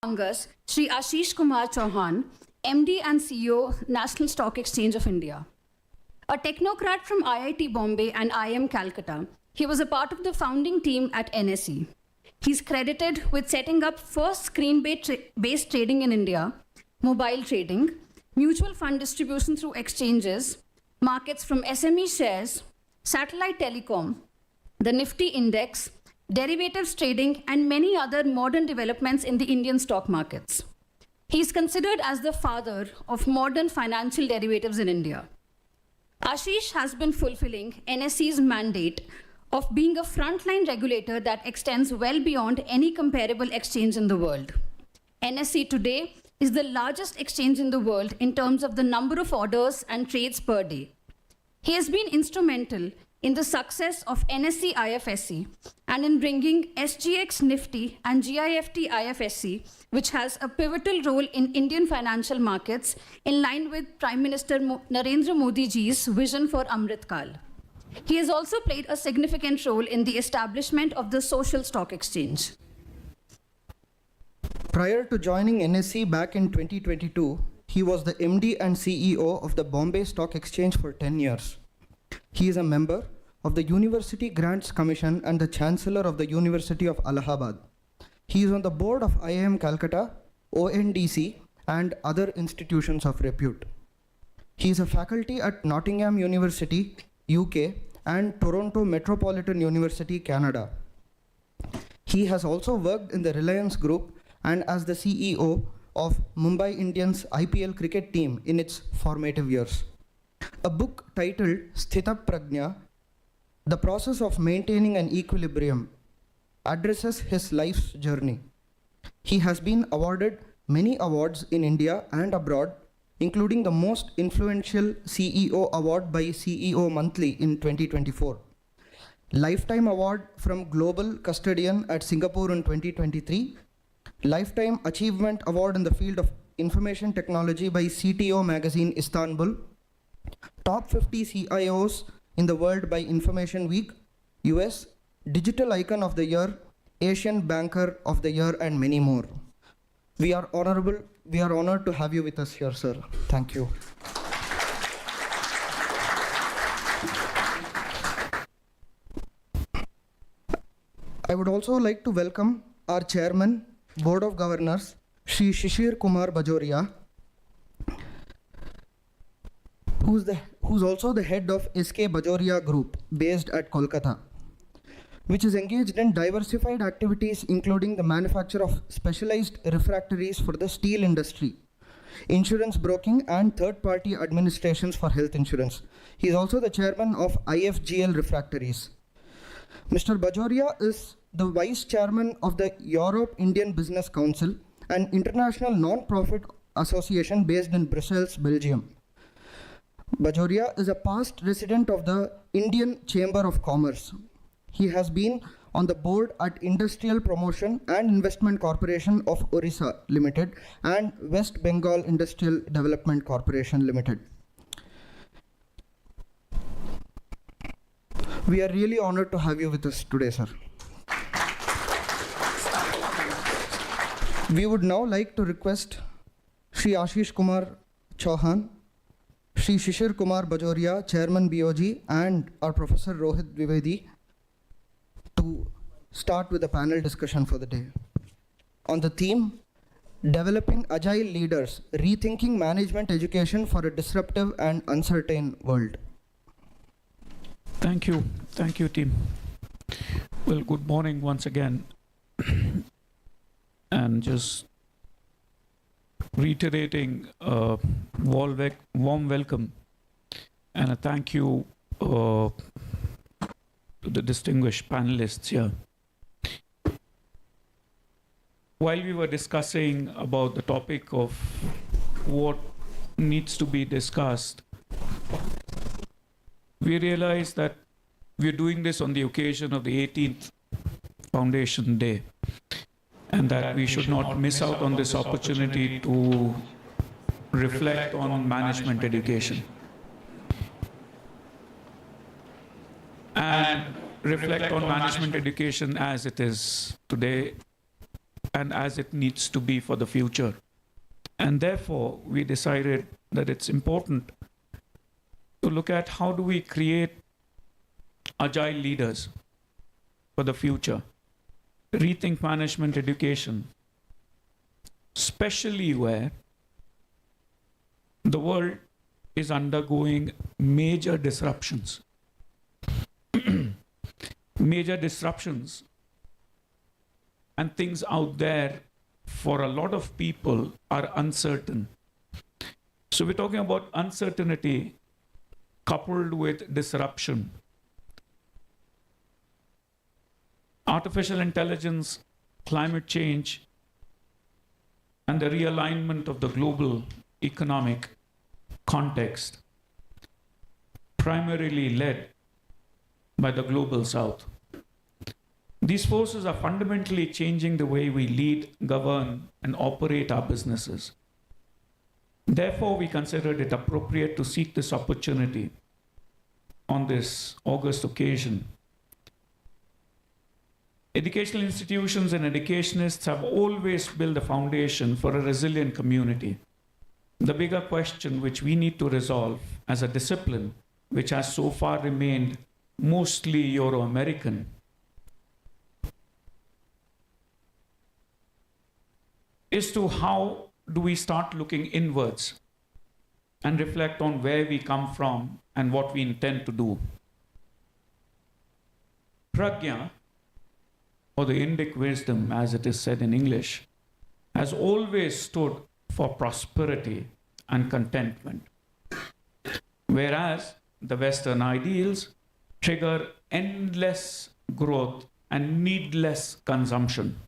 Among us, Sri Ashish Kumar Chauhan, MD and CEO, National Stock Exchange of India. A technocrat from IIT Bombay and IIM Calcutta, he was a part of the founding team at NSE. He's credited with setting up first screen-based trading in India, mobile trading, mutual fund distribution through exchanges, markets from SME shares, satellite telecom, the Nifty index, derivatives trading, and many other modern developments in the Indian stock markets. He is considered as the father of modern financial derivatives in India. Ashish has been fulfilling NSE's mandate of being a frontline regulator that extends well beyond any comparable exchange in the world. NSE today is the largest exchange in the world in terms of the number of orders and trades per day. He has been instrumental in the success of NSE IFSC and in bringing SGX Nifty and GIFT IFSC, which has a pivotal role in Indian financial markets, in line with Prime Minister Narendra Modi ji's vision for Amrit Kal. He has also played a significant role in the establishment of the social stock exchange. Prior to joining NSE back in 2022, he was the MD and CEO of the Bombay Stock Exchange for 10 years. He is a member of the University Grants Commission and the Chancellor of the University of Allahabad. He is on the board of IIM Calcutta, ONDC, and other institutions of repute. He is a faculty at Nottingham University, UK, and Toronto Metropolitan University, Canada. He has also worked in the Reliance Group and as the CEO of Mumbai Indians IPL cricket team in its formative years. A book titled Sthita Prajna, The Process of Maintaining an Equilibrium, addresses his life's journey. He has been awarded many awards in India and abroad, including the most influential CEO award by CEO Monthly in 2024, Lifetime Award from Global Custodian at Singapore in 2023, Lifetime Achievement Award in the field of Information Technology by CTO Magazine Istanbul, Top 50 CIOs in the world by Information Week, US, Digital Icon of the Year, Asian Banker of the Year, and many more. We are honored to have you with us here, sir. Thank you. I would also like to welcome our Chairman, Board of Governors, Shri Shishir Kumar Bajoria, who's also the head of SK Bajoria Group, based at Kolkata, which is engaged in diversified activities including the manufacture of specialized refractories for the steel industry, insurance broking, and third-party administrations for health insurance. He is also the chairman of IFGL Refractories. Mr. Bajoria is the vice chairman of the Europe Indian Business Council, an international non-profit association based in Brussels, Belgium. Bajoria is a past resident of the Indian Chamber of Commerce. He has been on the board at Industrial Promotion and Investment Corporation of Orissa Limited and West Bengal Industrial Development Corporation Limited. We are really honored to have you with us today, sir. We would now like to request Shri Ashish Kumar Chauhan, Shri Shishir Kumar Bajoria, Chairman BOG, and our Professor Rohit Dwivedi to start with the panel discussion for the day. On the theme, Developing Agile Leaders, Rethinking Management Education for a Disruptive and Uncertain World. Thank you. Thank you, team. Well, good morning once again. And just reiterating a warm welcome and a thank you to the distinguished panelists here. While we were discussing about the topic of what needs to be discussed, we realized that we're doing this on the occasion of the 18th Foundation Day, and that we should not miss out on this opportunity to reflect on management education and reflect on management education as it is today and as it needs to be for the future. And therefore, we decided that it's important to look at how do we create agile leaders for the future, rethink management education, especially where the world is undergoing major disruptions. Major disruptions, and things out there for a lot of people are uncertain. So we're talking about uncertainty coupled with disruption. Artificial intelligence, climate change, and the realignment of the global economic context, primarily led by the global south. These forces are fundamentally changing the way we lead, govern, and operate our businesses. Therefore, we considered it appropriate to seek this opportunity on this August occasion. Educational institutions and educationists have always built a foundation for a resilient community. The bigger question which we need to resolve as a discipline, which has so far remained mostly Euro-American, is to how do we start looking inwards and reflect on where we come from and what we intend to do. Pragya, or the Indic wisdom as it is said in English, has always stood for prosperity and contentment, whereas the Western ideals trigger endless growth and needless consumption.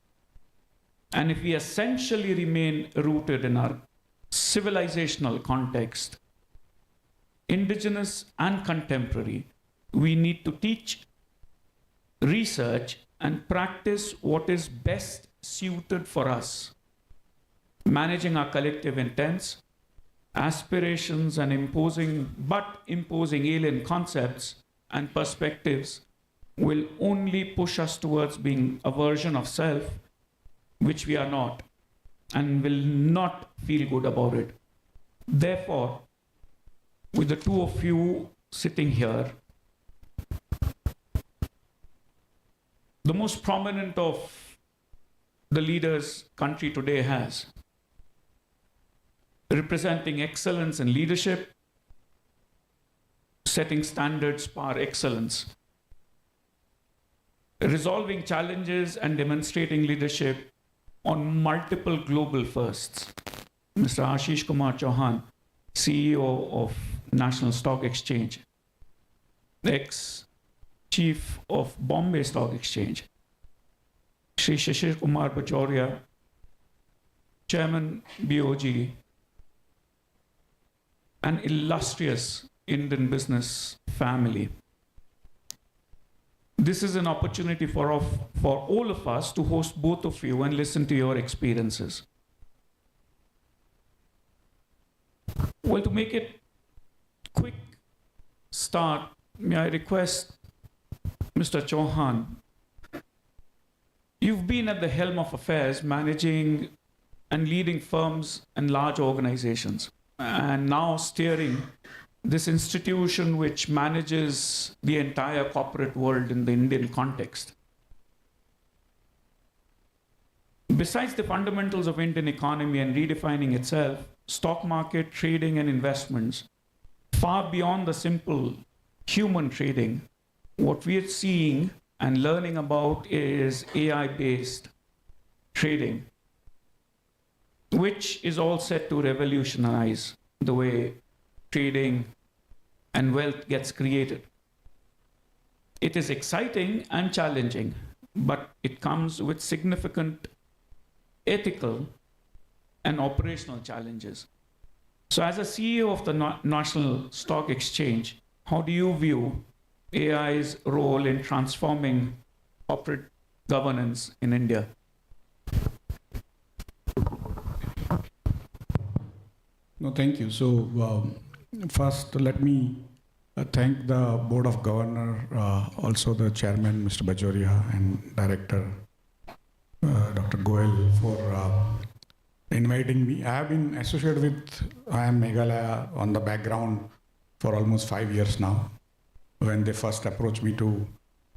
And if we essentially remain rooted in our civilizational context, indigenous and contemporary, we need to teach, research, and practice what is best suited for us, managing our collective intents, aspirations, and imposing alien concepts and perspectives will only push us towards being a version of self which we are not, and will not feel good about it. Therefore, with the two of you sitting here, the most prominent of the leaders country today has, representing excellence in leadership, setting standards par excellence, resolving challenges and demonstrating leadership on multiple global firsts. Mr. Ashish Kumar Chauhan, CEO of National Stock Exchange, ex-chief of Bombay Stock Exchange, Shri Shishir Kumar Bajoria, Chairman BOG, an illustrious Indian business family. This is an opportunity for all of us to host both of you and listen to your experiences. Well, to make it quick start, may I request Mr. Chauhan, you've been at the helm of affairs, managing and leading firms and large organizations, and now steering this institution which manages the entire corporate world in the Indian context. Besides the fundamentals of Indian economy and redefining itself, stock market trading and investments, far beyond the simple human trading, what we are seeing and learning about is AI-based trading, which is all set to revolutionize the way trading and wealth gets created. It is exciting and challenging, but it comes with significant ethical and operational challenges. So as a CEO of the National Stock Exchange, how do you view AI's role in transforming corporate governance in India? No, thank you. So first, let me thank the Board of Governors, also the Chairman, Mr. Bajoria, and Director, Dr. Goel, for inviting me. I have been associated with IIM Meghalaya on the background for almost 5 years now, when they first approached me to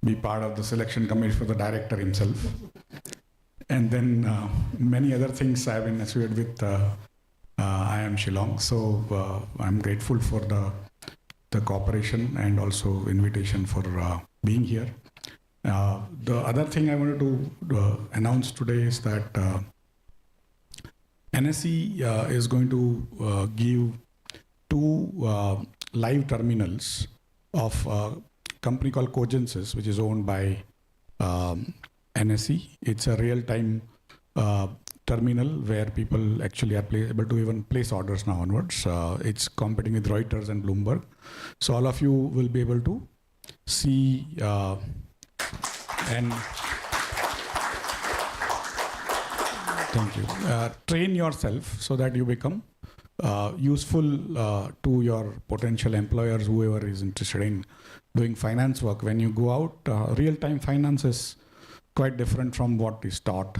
be part of the selection committee for the director himself. And then many other things I've been associated with IIM Shillong. So I'm grateful for the cooperation and also invitation for being here. The other thing I wanted to announce today is that NSE is going to give 2 live terminals of a company called Cogensis, which is owned by NSE. It's a real-time terminal where people actually are able to even place orders now onwards. It's competing with Reuters and Bloomberg. So all of you will be able to see and thank you. Train yourself so that you become useful to your potential employers, whoever is interested in doing finance work. When you go out, real-time finance is quite different from what is taught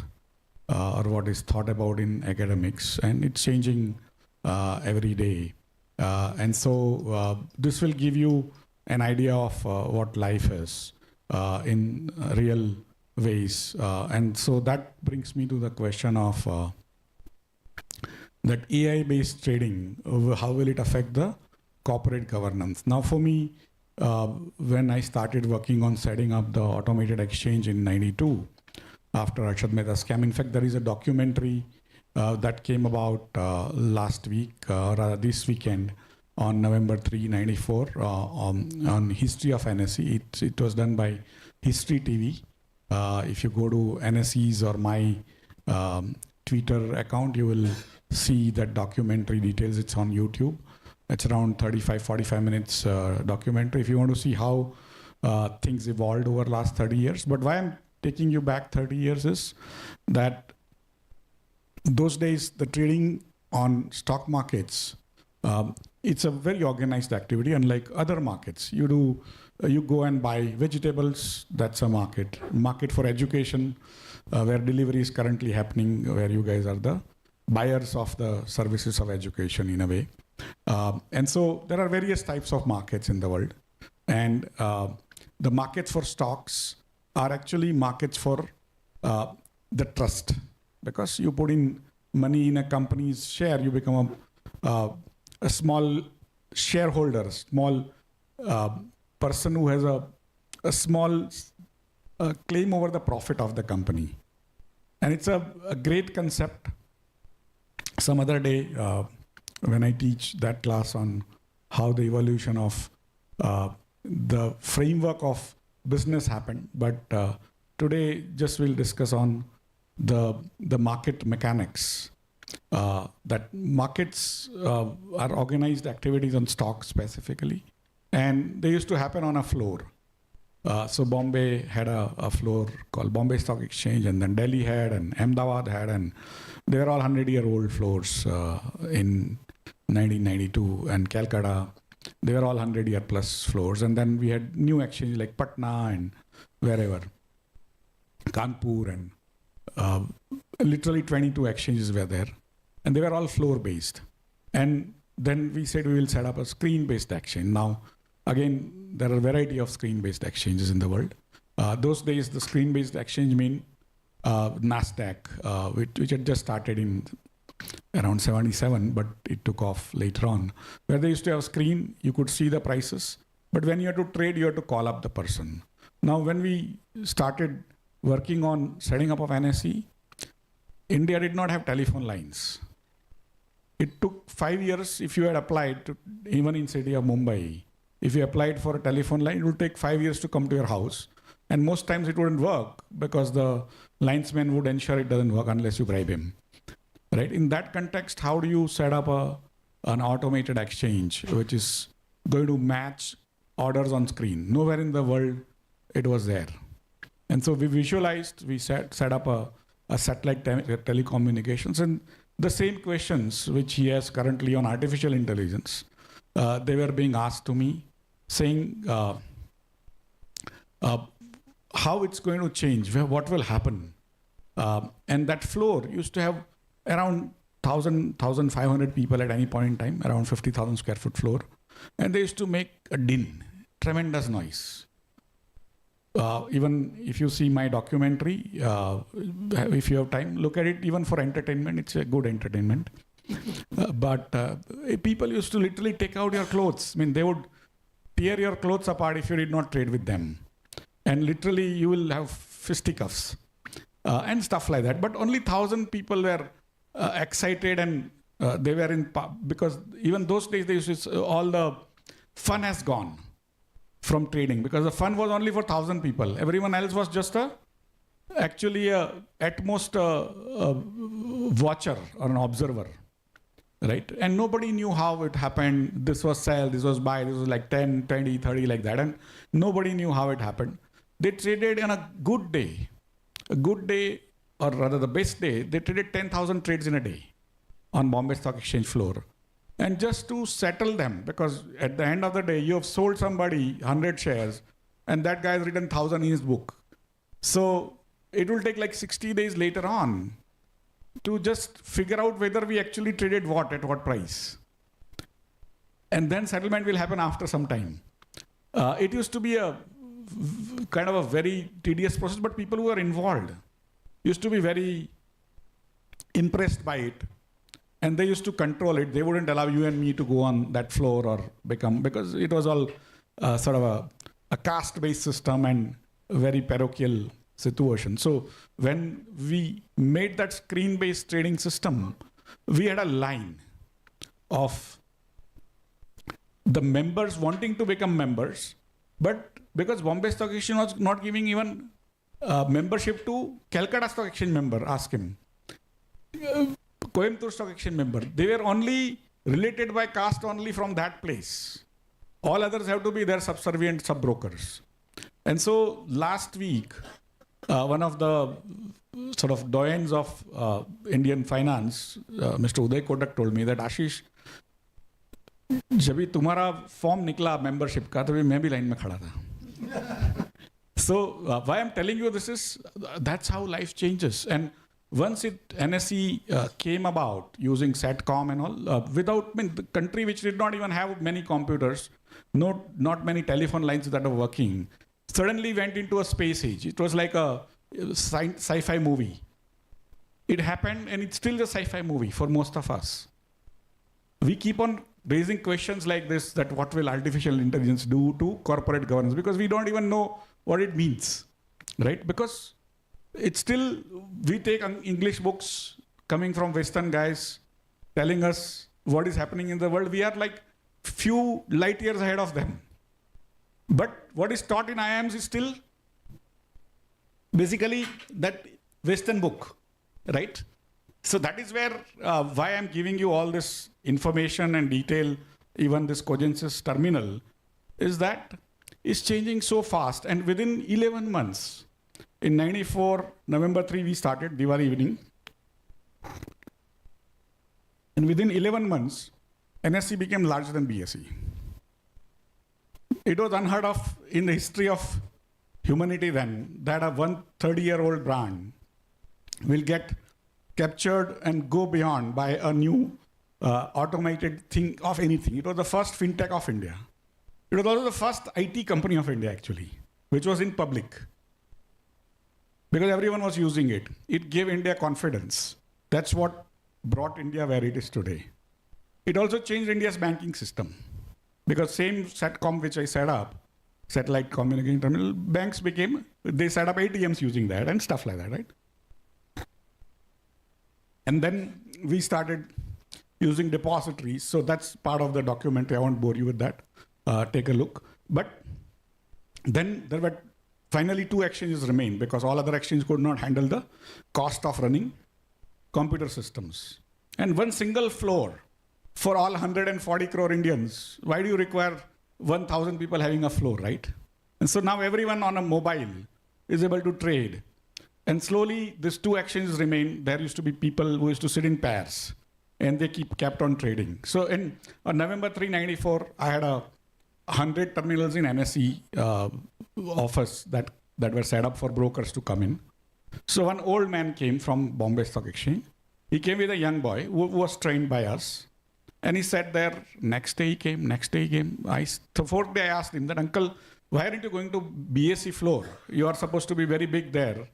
or what is thought about in academics, and it's changing every day. And so this will give you an idea of what life is in real ways. And so that brings me to the question of that AI-based trading, how will it affect the corporate governance? Now for me, when I started working on setting up the automated exchange in '92, after Arshad Mehta's scam, in fact, there is a documentary that came about last week, rather this weekend, on November 3, '94, on history of NSE. It was done by History TV. If you go to NSE's or my Twitter account, you will see that documentary details. It's on YouTube. It's around 45 minutes documentary. If you want to see how things evolved over last 30 years. But why I'm taking you back 30 years is that those days, the trading on stock markets, it's a very organized activity, unlike other markets. You go and buy vegetables, that's a market. Market for education, where delivery is currently happening, where you guys are the buyers of the services of education in a way. And so there are various types of markets in the world. And the markets for stocks are actually markets for the trust. Because you put in money in a company's share, you become a small shareholder, a small person who has a small claim over the profit of the company. And it's a great concept. Some other day, when I teach that class on how the evolution of the framework of business happened, but today just we'll discuss on the market mechanics. That markets are organized activities on stocks specifically, and they used to happen on a floor. So Bombay had a floor called Bombay Stock Exchange, and then Delhi had, and Ahmedabad had, and they were all 100-year-old floors in 1992, and Calcutta, they were all 100-year plus floors. And then we had new exchanges like Patna and wherever, Kanpur, and literally 22 exchanges were there, and they were all floor-based. And then we said we will set up a screen-based exchange. Now, again, there are a variety of screen-based exchanges in the world. Those days, the screen-based exchange mean NASDAQ, which had just started in around 77, but it took off later on, where they used to have a screen, you could see the prices, but when you had to trade, you had to call up the person. Now, when we started working on setting up of NSE, India did not have telephone lines. It took 5 years if you had applied to, even in city of Mumbai, if you applied for a telephone line, it would take 5 years to come to your house. And most times it wouldn't work because the linesman would ensure it doesn't work unless you bribe him. Right? In that context, how do you set up an automated exchange which is going to match orders on screen? Nowhere in the world it was there. And so we visualized, we set up a satellite telecommunications, and the same questions which he has currently on artificial intelligence, they were being asked to me, saying how it's going to change, what will happen And that floor used to have around 1,500 people at any point in time, around 50,000 square foot floor. And they used to make a din, tremendous noise. Even if you see my documentary, if you have time, look at it. Even for entertainment, it's a good entertainment. But people used to literally take out your clothes. I mean, they would tear your clothes apart if you did not trade with them. And literally, you will have fisticuffs and stuff like that. But only 1,000 people were excited, and they were in, because even those days, they used to, all the fun has gone from trading, because the fun was only for 1,000 people. Everyone else was just actually at most a watcher or an observer, right? And nobody knew how it happened. This was sell, this was buy, this was like 10, 20, 30 like that. And nobody knew how it happened. They traded on a good day, or rather the best day, they traded 10,000 trades in a day on Bombay Stock Exchange floor. And just to settle them, because at the end of the day, you have sold somebody 100 shares, and that guy has written 1,000 in his book. So it will take like 60 days later on to just figure out whether we actually traded what at what price. And then settlement will happen after some time. It used to be a kind of a very tedious process, but people who were involved used to be very impressed by it. And they used to control it. They wouldn't allow you and me to go on that floor or become, because it was all sort of a caste-based system and a very parochial situation. So when we made that screen-based trading system, we had a line of the members wanting to become members, but because Bombay Stock Exchange was not giving even membership to Calcutta Stock Exchange member, ask him. Coimbatore Stock Exchange member. They were only related by caste only from that place. All others have to be their subservient sub-brokers. And so last week, one of the sort of doyens of Indian finance, Mr. Uday Kotak, told me that, Ashish, जब भी तुम्हारा form निकला membership का तभी मैं भी line में खड़ा था. So why I'm telling you this is, that's how life changes. And once NSE came about using SATCOM and all, without, I mean, the country which did not even have many computers, not many telephone lines that are working, suddenly went into a space age. It was like a sci-fi movie. It happened, and it's still a sci-fi movie for most of us. We keep on raising questions like this, that what will artificial intelligence do to corporate governance? Because we don't even know what it means, right? Because it's still, we take English books coming from Western guys telling us what is happening in the world. We are like few light years ahead of them. But what is taught in IIMs is still basically that Western book, right? So that is where, why I'm giving you all this information and detail, even this Cogensis terminal, is that it's changing so fast. And within 11 months, in 94, November 3, we started Diwali evening. And within 11 months, NSE became larger than BSE. It was unheard of in the history of humanity then, that a 130-year-old brand will get captured and go beyond by a new automated thing of anything. It was the first fintech of India. It was also the first IT company of India, actually, which was in public. Because everyone was using it. It gave India confidence. That's what brought India where it is today. It also changed India's banking system. Because same SATCOM which I set up, satellite communication terminal, banks became, they set up ATMs using that and stuff like that, right? And then we started using depositories. So that's part of the documentary. I won't bore you with that. Take a look. But then there were finally two exchanges remained, because all other exchanges could not handle the cost of running computer systems. And one single floor for all 140 crore Indians. Why do you require 1,000 people having a floor, right? And so now everyone on a mobile is able to trade. And slowly, these two exchanges remain. There used to be people who used to sit in pairs, and they kept on trading. So in November 3, 94, I had 100 terminals in NSE office that were set up for brokers to come in. So one old man came from Bombay Stock Exchange. He came with a young boy who was trained by us. And he sat there. Next day he came. The fourth day I asked him that, uncle, why aren't you going to BSc floor? You are supposed to be very big there.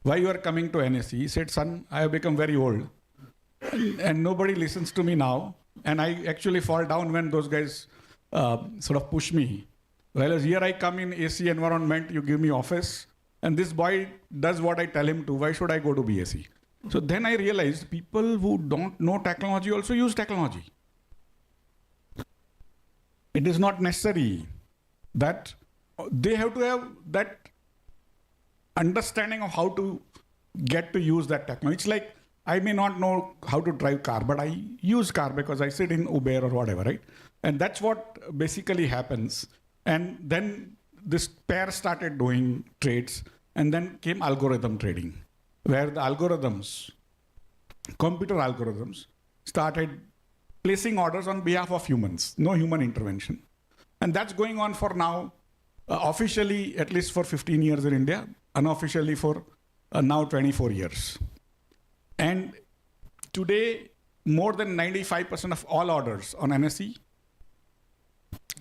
Why you are coming to NSE? He said, son, I have become very old. And nobody listens to me now. And I actually fall down when those guys sort of push me. Whereas here I come in AC environment, you give me office. And this boy does what I tell him to. Why should I go to BSc? So then I realized people who don't know technology also use technology. It is not necessary that they have to have that understanding of how to get to use that technology. It's like I may not know how to drive car, but I use car because I sit in Uber or whatever, right? And that's what basically happens. And then this pair started doing trades, and then came algorithm trading, where the algorithms, computer algorithms, started placing orders on behalf of humans, no human intervention. And that's going on for now, officially at least for 15 years in India, unofficially for now 24 years. And today, more than 95% of all orders on NSE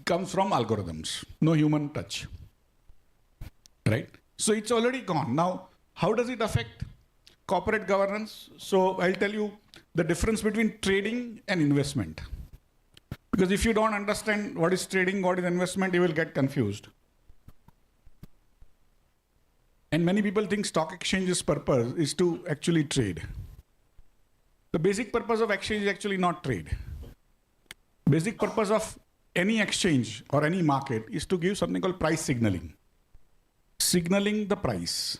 comes from algorithms, no human touch, right? So it's already gone. Now, how does it affect corporate governance? So I'll tell you the difference between trading and investment. Because if you don't understand what is trading, what is investment, you will get confused. And many people think stock exchange's purpose is to actually trade. The basic purpose of exchange is actually not trade. Basic purpose of any exchange or any market is to give something called price signaling. Signaling the price.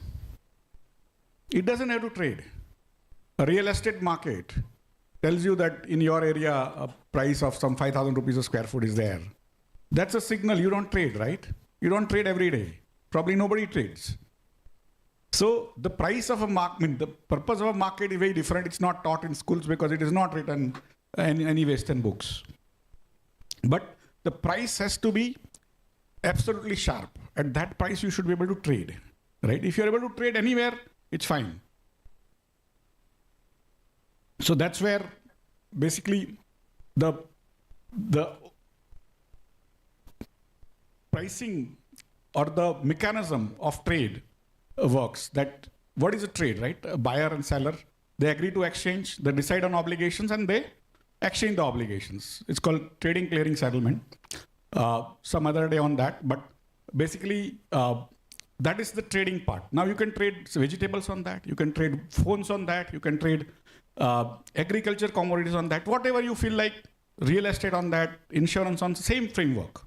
It doesn't have to trade. A real estate market tells you that in your area, a price of some 5,000 rupees a square foot is there. That's a signal. You don't trade, right? You don't trade every day. Probably nobody trades. So the price of a market, the purpose of a market is very different. It's not taught in schools because it is not written in any Western books. But the price has to be absolutely sharp. At that price, you should be able to trade, right? If you're able to trade anywhere, it's fine. So that's where basically the pricing or the mechanism of trade works. That what is a trade, right? A buyer and seller, they agree to exchange, they decide on obligations, and they exchange the obligations. It's called trading, clearing, settlement. Some other day on that, but basically that is the trading part. Now you can trade vegetables on that, you can trade phones on that, you can trade agriculture commodities on that, whatever you feel like, real estate on that, insurance on the same framework.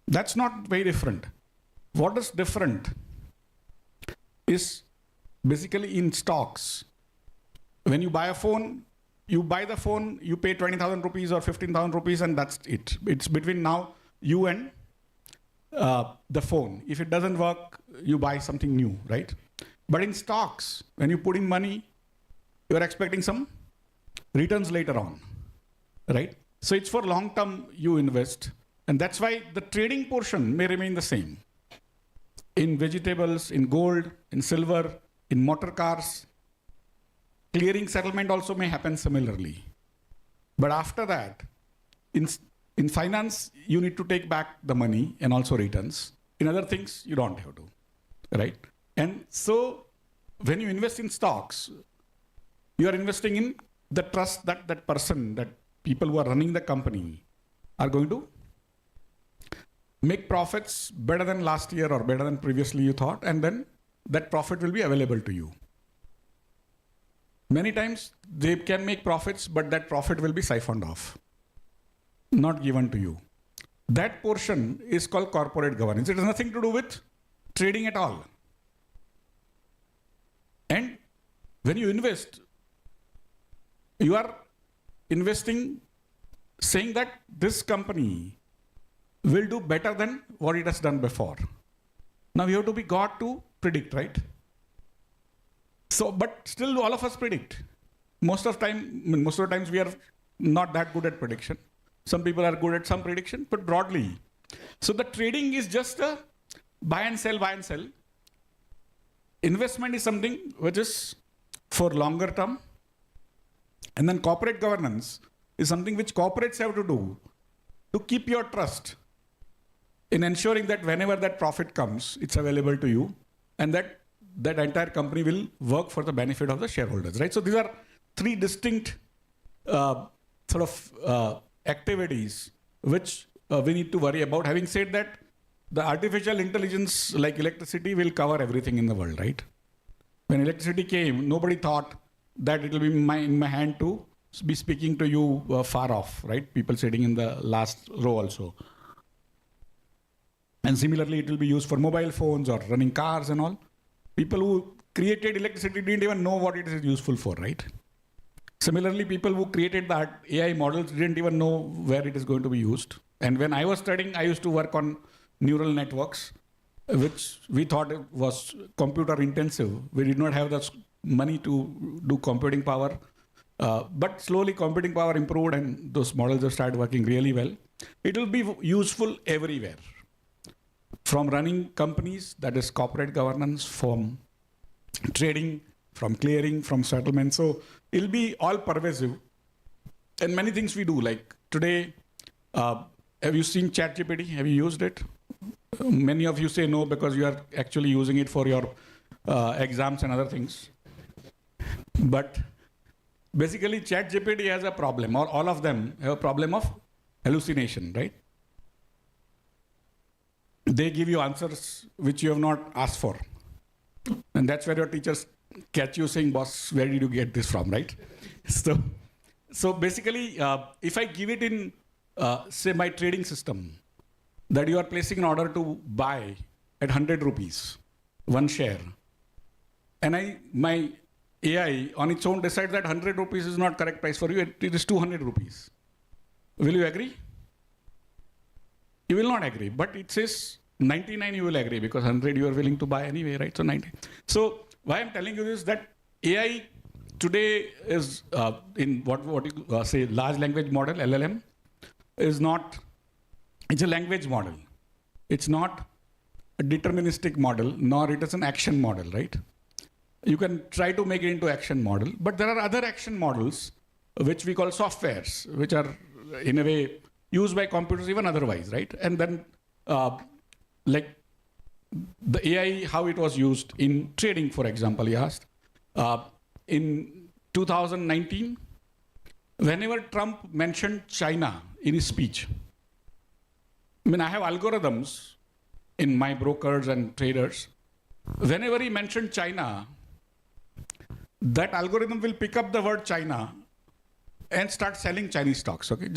That's not very different. What is different is basically in stocks. When you buy a phone, you buy the phone, you pay 20,000 rupees or 15,000 rupees, and that's it. It's between now you and the phone. If it doesn't work, you buy something new, right? But in stocks, when you put in money, you're expecting some returns later on, right? So it's for long term you invest. And that's why the trading portion may remain the same. In vegetables, in gold, in silver, in motor cars. Clearing settlement also may happen similarly. But after that, in finance, you need to take back the money and also returns. In other things, you don't have to, right? And so when you invest in stocks, you are investing in the trust that that person, that people who are running the company are going to make profits better than last year or better than previously you thought, and then that profit will be available to you. Many times they can make profits, but that profit will be siphoned off, not given to you. That portion is called corporate governance. It has nothing to do with trading at all. And when you invest, you are investing saying that this company will do better than what it has done before. Now you have to be God to predict, right? So, but still all of us predict. Most of the times we are not that good at prediction. Some people are good at some prediction, but broadly. So the trading is just a buy and sell, buy and sell. investment is something which is for longer term. And then corporate governance is something which corporates have to do to keep your trust in ensuring that whenever that profit comes, it's available to you, and that entire company will work for the benefit of the shareholders, right? So these are three distinct activities which we need to worry about. Having said that, the artificial intelligence like electricity will cover everything in the world, right? When electricity came, nobody thought that it will be in my hand to be speaking to you far off, right? People sitting in the last row also. And similarly, it will be used for mobile phones or running cars and all. People who created electricity didn't even know what it is useful for, right? Similarly, people who created the AI models didn't even know where it is going to be used. And when I was studying, I used to work on neural networks, which we thought was computer intensive. We did not have the money to do computing power. But slowly computing power improved and those models have started working really well. It will be useful everywhere. From running companies, that is corporate governance, from trading, from clearing, from settlement. So it'll be all pervasive. And many things we do, like today, have you seen ChatGPT? Have you used it? Many of you say no because you are actually using it for your exams and other things. But basically, ChatGPT has a problem, or all of them have a problem of hallucination, right? They give you answers which you have not asked for. And that's where your teachers catch you saying, boss, where did you get this from, right? So basically, if I give it in, say, my trading system, that you are placing an order to buy at 100 rupees, one share, and my AI on its own decides that 100 rupees is not correct price for you, it is 200 rupees. Will you agree? You will not agree, but it says 99 you will agree because 100 you are willing to buy anyway, right? So 90. So why I'm telling you this, that AI today is in what you say large language model, LLM, is not, it's a language model. It's not a deterministic model, nor it is an action model, right? You can try to make it into action model, but there are other action models which we call softwares, which are in a way used by computers even otherwise, right? And then like the AI, how it was used in trading, for example, you asked. In 2019, whenever Trump mentioned China in his speech, I mean, I have algorithms in my brokers and traders. Whenever he mentioned China, that algorithm will pick up the word China and start selling Chinese stocks, okay?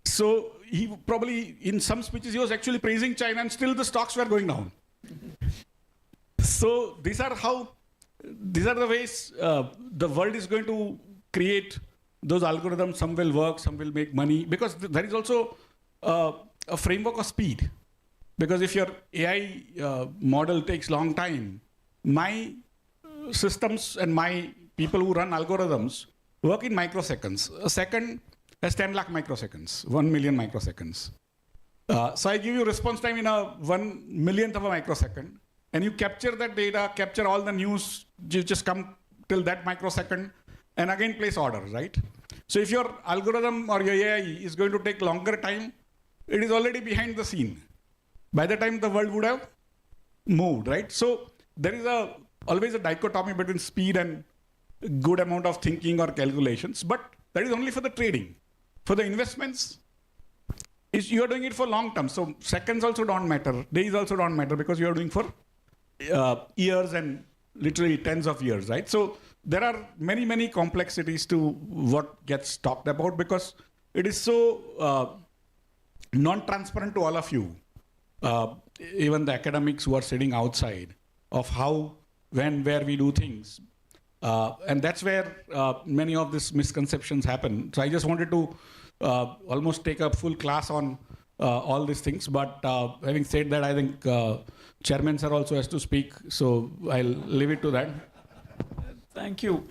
So he probably, in some speeches, he was actually praising China and still the stocks were going down. So these are the ways the world is going to create those algorithms. Some will work, some will make money, because there is also a framework of speed. Because if your AI model takes long time, my systems and my people who run algorithms work in microseconds. A second has 10 lakh microseconds, 1 million microseconds. So I give you response time in a 1 millionth of a microsecond, and you capture that data, capture all the news, you just come till that microsecond, and again place orders, right? So if your algorithm or your AI is going to take longer time, it is already behind the scene. By the time the world would have moved, right? So there is always a dichotomy between speed and good amount of thinking or calculations, but that is only for the trading. For the investments, you are doing it for long term. So seconds also don't matter, days also don't matter, because you are doing for years and literally tens of years, right? So there are many, many complexities to what gets talked about, because it is so non-transparent to all of you, even the academics who are sitting outside, of how, when, where we do things. And that's where many of these misconceptions happen. So I just wanted to almost take a full class on all these things. But having said that, I think Chairman sir also has to speak. So I'll leave it to that. Thank you.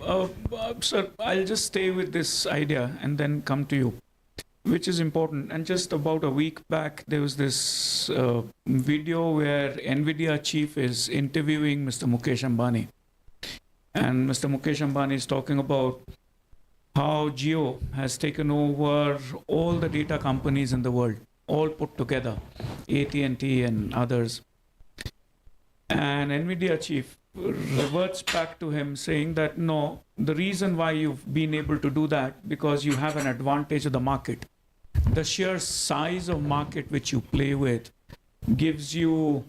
Sir, I'll just stay with this idea and then come to you. which is important. And just about a week back, there was this video where NVIDIA chief is interviewing Mr. Mukesh Ambani. And Mr. Mukesh Ambani is talking about how Jio has taken over all the data companies in the world, all put together, AT&T and others. And NVIDIA chief reverts back to him saying that, no, the reason why you've been able to do that, because you have an advantage of the market. The sheer size of market which you play with gives you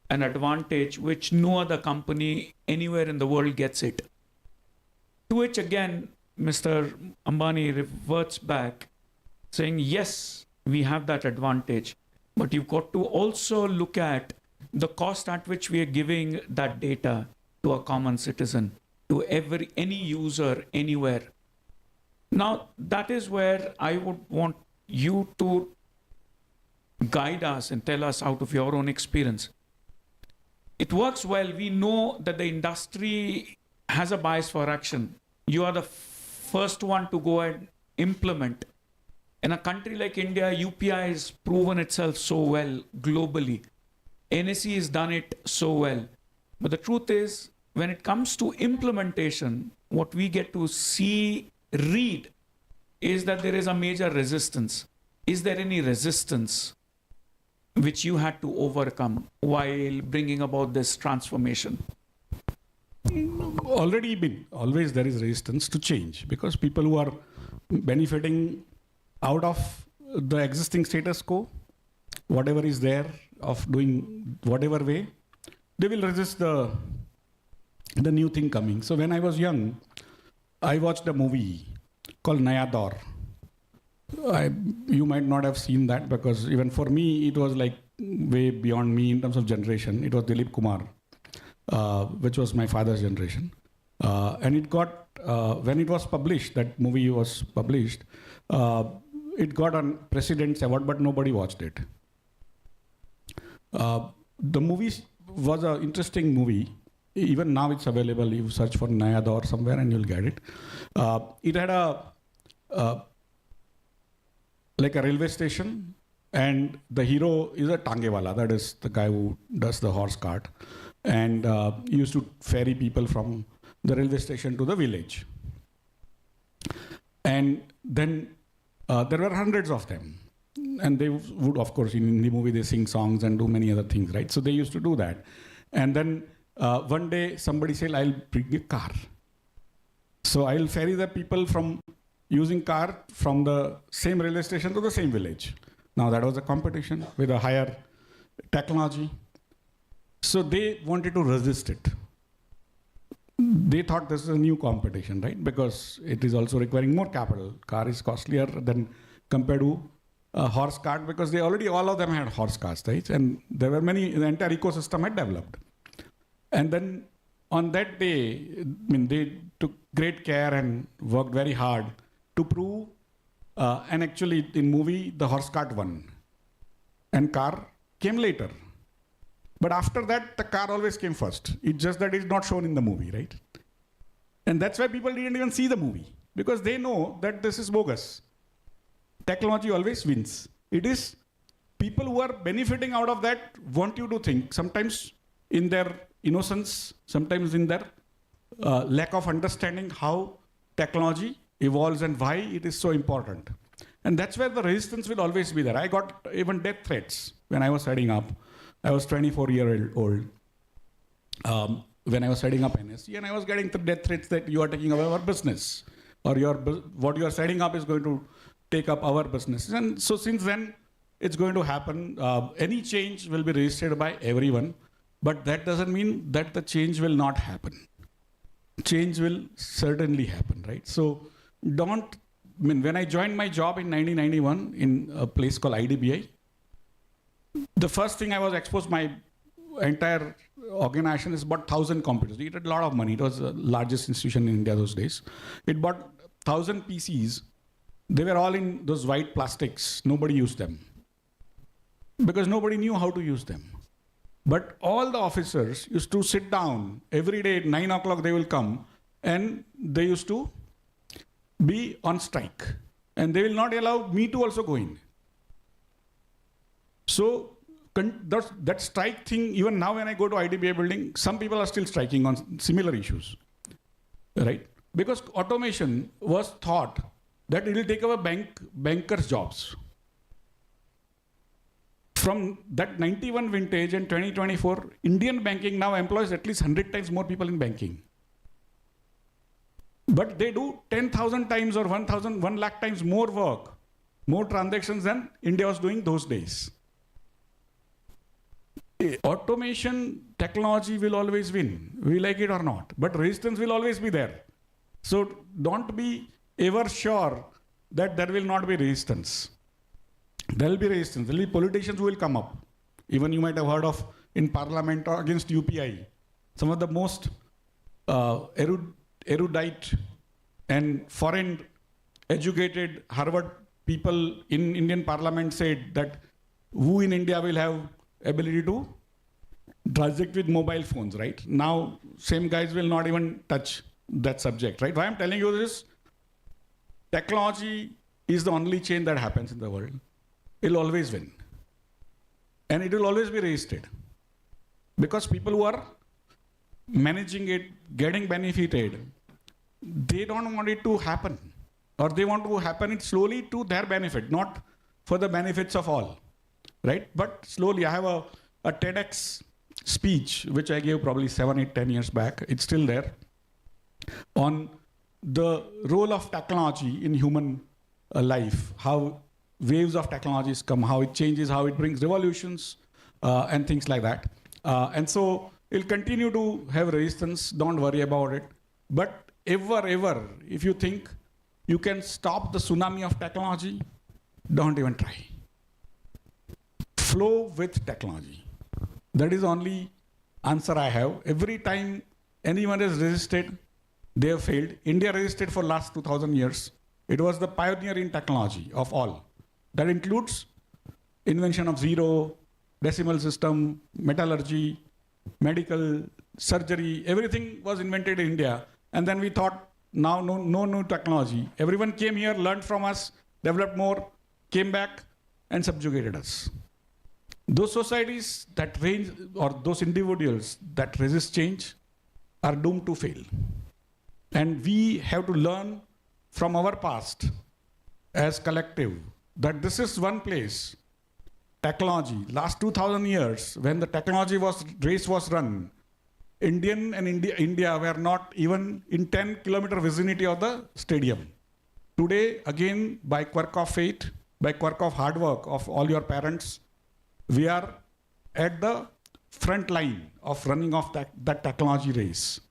an advantage which no other company anywhere in the world gets it. To which again, Mr. Ambani reverts back saying, yes, we have that advantage, but you've got to also look at the cost at which we are giving that data to a common citizen, to any user anywhere. Now, that is where I would want you to guide us and tell us out of your own experience. It works well. We know that the industry has a bias for action. You are the first one to go and implement. In a country like India, UPI has proven itself so well globally. NSE has done it so well. But the truth is, when it comes to implementation, what we get to read is that there is a major resistance. Is there any resistance which you had to overcome while bringing about this transformation? Always there is resistance to change, because people who are benefiting out of the existing status quo, whatever is there of doing whatever way, they will resist the new thing coming. So when I was young, I watched a movie called Naya Daur. You might not have seen that, because even for me, it was like way beyond me in terms of generation. It was Dilip Kumar, which was my father's generation. And it got, when it was published, that movie was published, it got a President's Award, but nobody watched it. The movie was an interesting movie. Even now it's available. You search for Naya Daur somewhere and you'll get it. It had like a railway station, and the hero is a tangewala, that is the guy who does the horse cart, and he used to ferry people from the railway station to the village. And then there were hundreds of them. And they would, of course, in the movie, they sing songs and do many other things, right? So they used to do that. And then one day somebody said, I'll bring a car. So I'll ferry the people from using car from the same railway station to the same village. Now that was a competition with a higher technology. So they wanted to resist it. They thought this is a new competition, right? Because it is also requiring more capital. Car is costlier than compared to a horse cart, because they already, all of them had horse carts, right? And there were many, the entire ecosystem had developed. And then on that day, they took great care and worked very hard to prove, and actually in movie, the horse cart won. And car came later. But after that, the car always came first. It's just that it's not shown in the movie, right? And that's why people didn't even see the movie, because they know that this is bogus. Technology always wins. It is people who are benefiting out of that want you to think, sometimes in their innocence, sometimes in their lack of understanding how technology evolves and why it is so important. And that's where the resistance will always be there. I got even death threats when I was setting up. I was 24 years old when I was setting up NSE, and I was getting the death threats that you are taking over our business, or what you are setting up is going to take up our business. And so since then, it's going to happen. Any change will be resisted by everyone, but that doesn't mean that the change will not happen. Change will certainly happen, right? So when I joined my job in 1991 in a place called IDBI, the first thing I was exposed, my entire organization is about 1,000 computers. It had a lot of money. It was the largest institution in India those days. It bought 1,000 PCs. They were all in those white plastics. Nobody used them because nobody knew how to use them. But all the officers used to sit down every day at 9 o'clock. They will come, and they used to be on strike. and they will not allow me to also go in. So that strike thing, even now when I go to IDBI building, some people are still striking on similar issues, right? Because automation was thought that it will take over bankers' jobs. From that 91 vintage and 2024, Indian banking now employs at least 100 times more people in banking. But they do 10,000 times or 1 lakh times more work, more transactions than India was doing those days. Automation technology will always win, we like it or not, but resistance will always be there. So don't be ever sure that there will not be resistance. There will be resistance. There will be politicians who will come up. Even you might have heard of in parliament or against UPI. Some of the most erudite and foreign educated Harvard people in Indian parliament said that who in India will have ability to transact with mobile phones, right? Now, same guys will not even touch that subject, right? Why I'm telling you this, technology is the only change that happens in the world. It'll always win. And it will always be resisted. Because people who are managing it, getting benefited, they don't want it to happen. Or they want to happen it slowly to their benefit, not for the benefits of all, right? But slowly, I have a TEDx speech, which I gave probably 7, 8, 10 years back. It's still there, on the role of technology in human life, how waves of technologies come, how it changes, how it brings revolutions, and things like that. And so it'll continue to have resistance, don't worry about it. But ever, if you think you can stop the tsunami of technology, don't even try. Flow with technology. That is the only answer I have. Every time anyone has resisted, they have failed. India resisted for last 2,000 years. It was the pioneer in technology of all. That includes invention of zero, decimal system, metallurgy, medical, surgery, everything was invented in India. And then we thought, now no new technology. Everyone came here, learned from us, developed more, came back and subjugated us. Those societies that range, or those individuals that resist change, are doomed to fail. And we have to learn from our past as collective that this is one place, technology. Last 2,000 years, when the technology race was run, India were not even in 10-kilometer vicinity of the stadium. Today, again, by quirk of fate, by quirk of hard work of all your parents, we are at the front line of running off that technology race.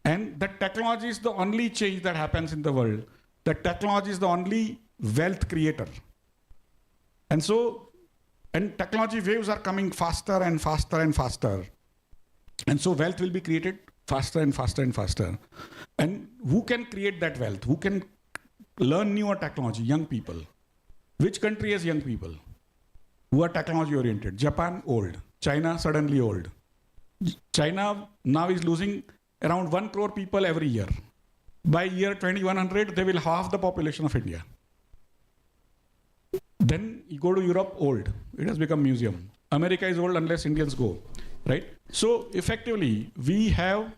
And that technology is the only change that happens in the world. That technology is the only wealth creator. And so, and technology waves are coming faster and faster and faster. And so wealth will be created faster and faster and faster. And who can create that wealth? Who can learn newer technology? Young people. Which country has young people who are technology oriented? Japan, old. China, suddenly old. China now is losing around 1 crore people every year. By year 2100, they will halve the population of India. Then you go to Europe, old. It has become museum. America is old unless Indians go, right? So effectively, we have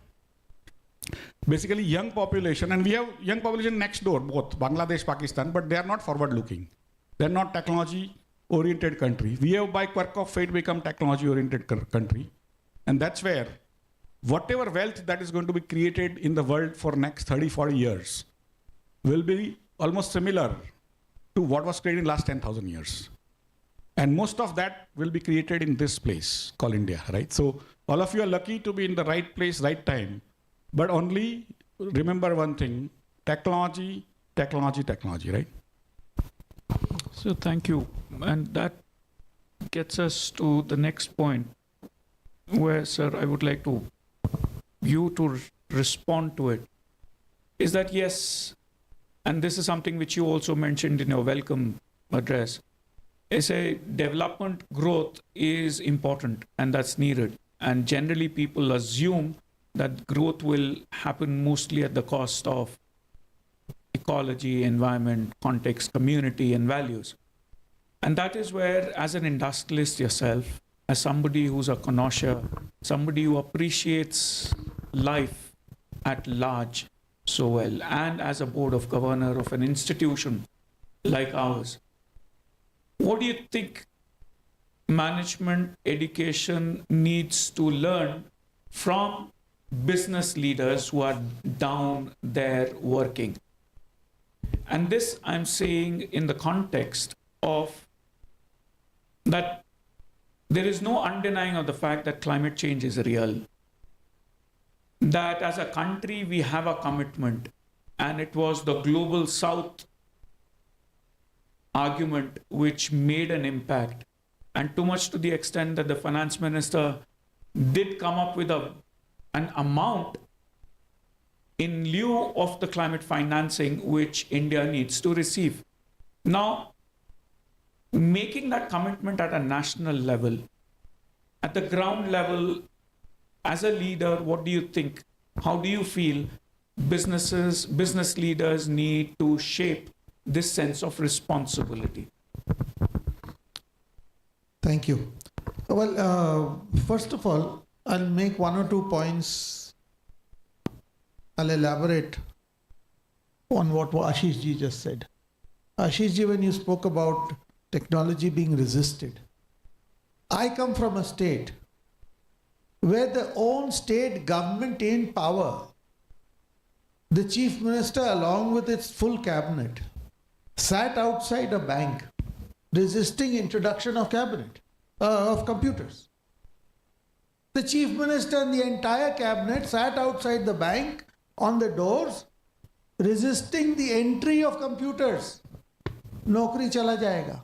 basically young population, and we have young population next door, both Bangladesh, Pakistan, but they are not forward looking. They're not technology oriented country. We have by quirk of fate become technology oriented country. And that's where whatever wealth that is going to be created in the world for next 30, 40 years will be almost similar to what was created in last 10,000 years. And most of that will be created in this place called India, right? So all of you are lucky to be in the right place, right time. But only remember one thing, technology, technology, technology, right? So thank you. And that gets us to the next point where, sir, I would like you to respond to it. Is that yes, and this is something which you also mentioned in your welcome address, is a development growth is important and that's needed. And generally people assume that growth will happen mostly at the cost of ecology, environment, context, community, and values. And that is where, as an industrialist yourself, as somebody who's a connoisseur, somebody who appreciates life at large so well, and as a board of governor of an institution like ours, what do you think management education needs to learn from business leaders who are down there working? And this I'm saying in the context of that there is no undenying of the fact that climate change is real. That as a country we have a commitment, and it was the global south argument which made an impact, and too much to the extent that the finance minister did come up with an amount in lieu of the climate financing which India needs to receive. Now, making that commitment at a national level, at the ground level, as a leader, what do you think? How do you feel business leaders need to shape this sense of responsibility? Thank you. Well, first of all, I'll make one or two points. I'll elaborate on what Ashish ji just said. Ashish ji, when you spoke about technology being resisted, I come from a state where the own state government in power, the chief minister along with its full cabinet, sat outside a bank resisting introduction of computers. The chief minister and the entire cabinet sat outside the bank on the doors resisting the entry of computers. Nokri chala jayega.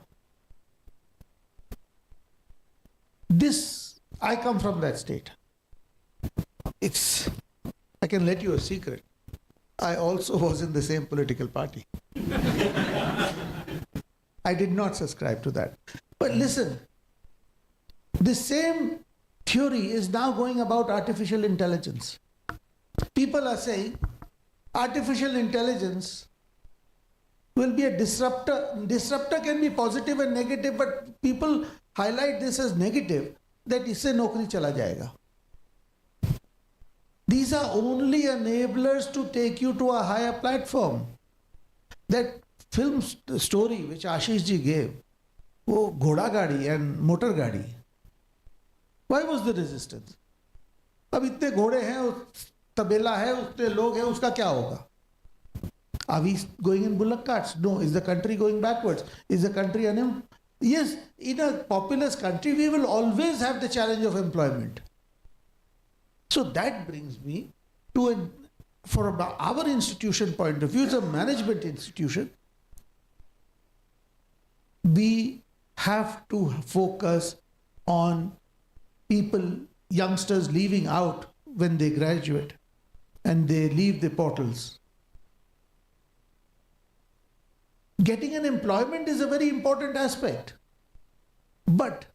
I come from that state. I can let you a secret. I also was in the same political party. I did not subscribe to that. But listen, the same theory is now going about artificial intelligence. People are saying artificial intelligence will be a disruptor. Disruptor can be positive and negative, but people highlight this as negative, that isse nokri chala jayega. These are only enablers to take you to a higher platform. That film story which Ashish ji gave, wo ghoda gadi and motor gadi, why was the resistance? अब इतने घोड़े हैं, तबेला है, उतने लोग हैं, उसका क्या होगा? Are we going in bullock carts? No. Is the country going backwards? Is the country Yes, in a populous country, we will always have the challenge of employment. So that brings me to, from our institution point of view, it's a management institution. We have to focus on people, youngsters leaving out when they graduate and they leave the portals. Getting an employment is a very important aspect. But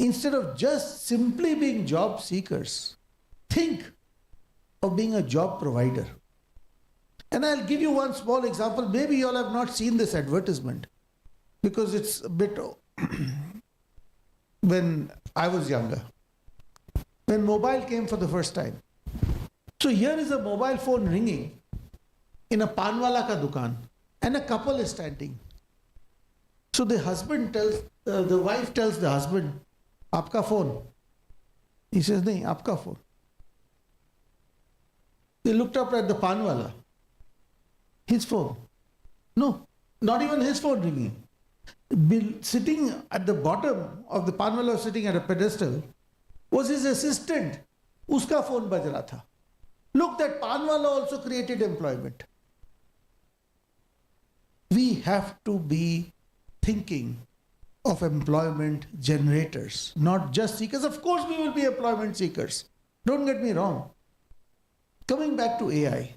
instead of just simply being job seekers, think of being a job provider. And I'll give you one small example. Maybe you all have not seen this advertisement because it's a bit when I was younger, when mobile came for the first time. So here is a mobile phone ringing in a panwala ka dukan, and a couple is standing. So the wife tells the husband, "Aapka phone." He says, "Nahi, aapka phone." They looked up at the panwala. His phone. No, not even his phone ringing. Sitting at the bottom of the panwala, sitting at a pedestal, was his assistant. Uska phone baj raha tha. Look, that panwala also created employment. We have to be thinking of employment generators, not just seekers. Of course, we will be employment seekers. Don't get me wrong. Coming back to AI,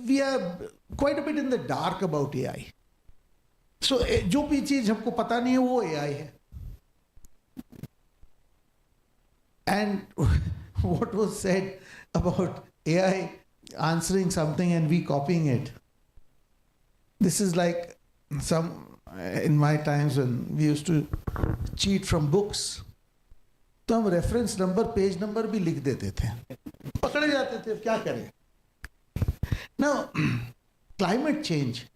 we are quite a bit in the dark about AI. So, जो भी चीज हमको पता नहीं है वो AI है. And what was said about AI answering something and we copying it. This is like in my times when we used to cheat from books. तो हम रेफरेंस नंबर पेज नंबर भी लिख देते थे, पकड़े जाते थे, क्या करें. Now, climate change,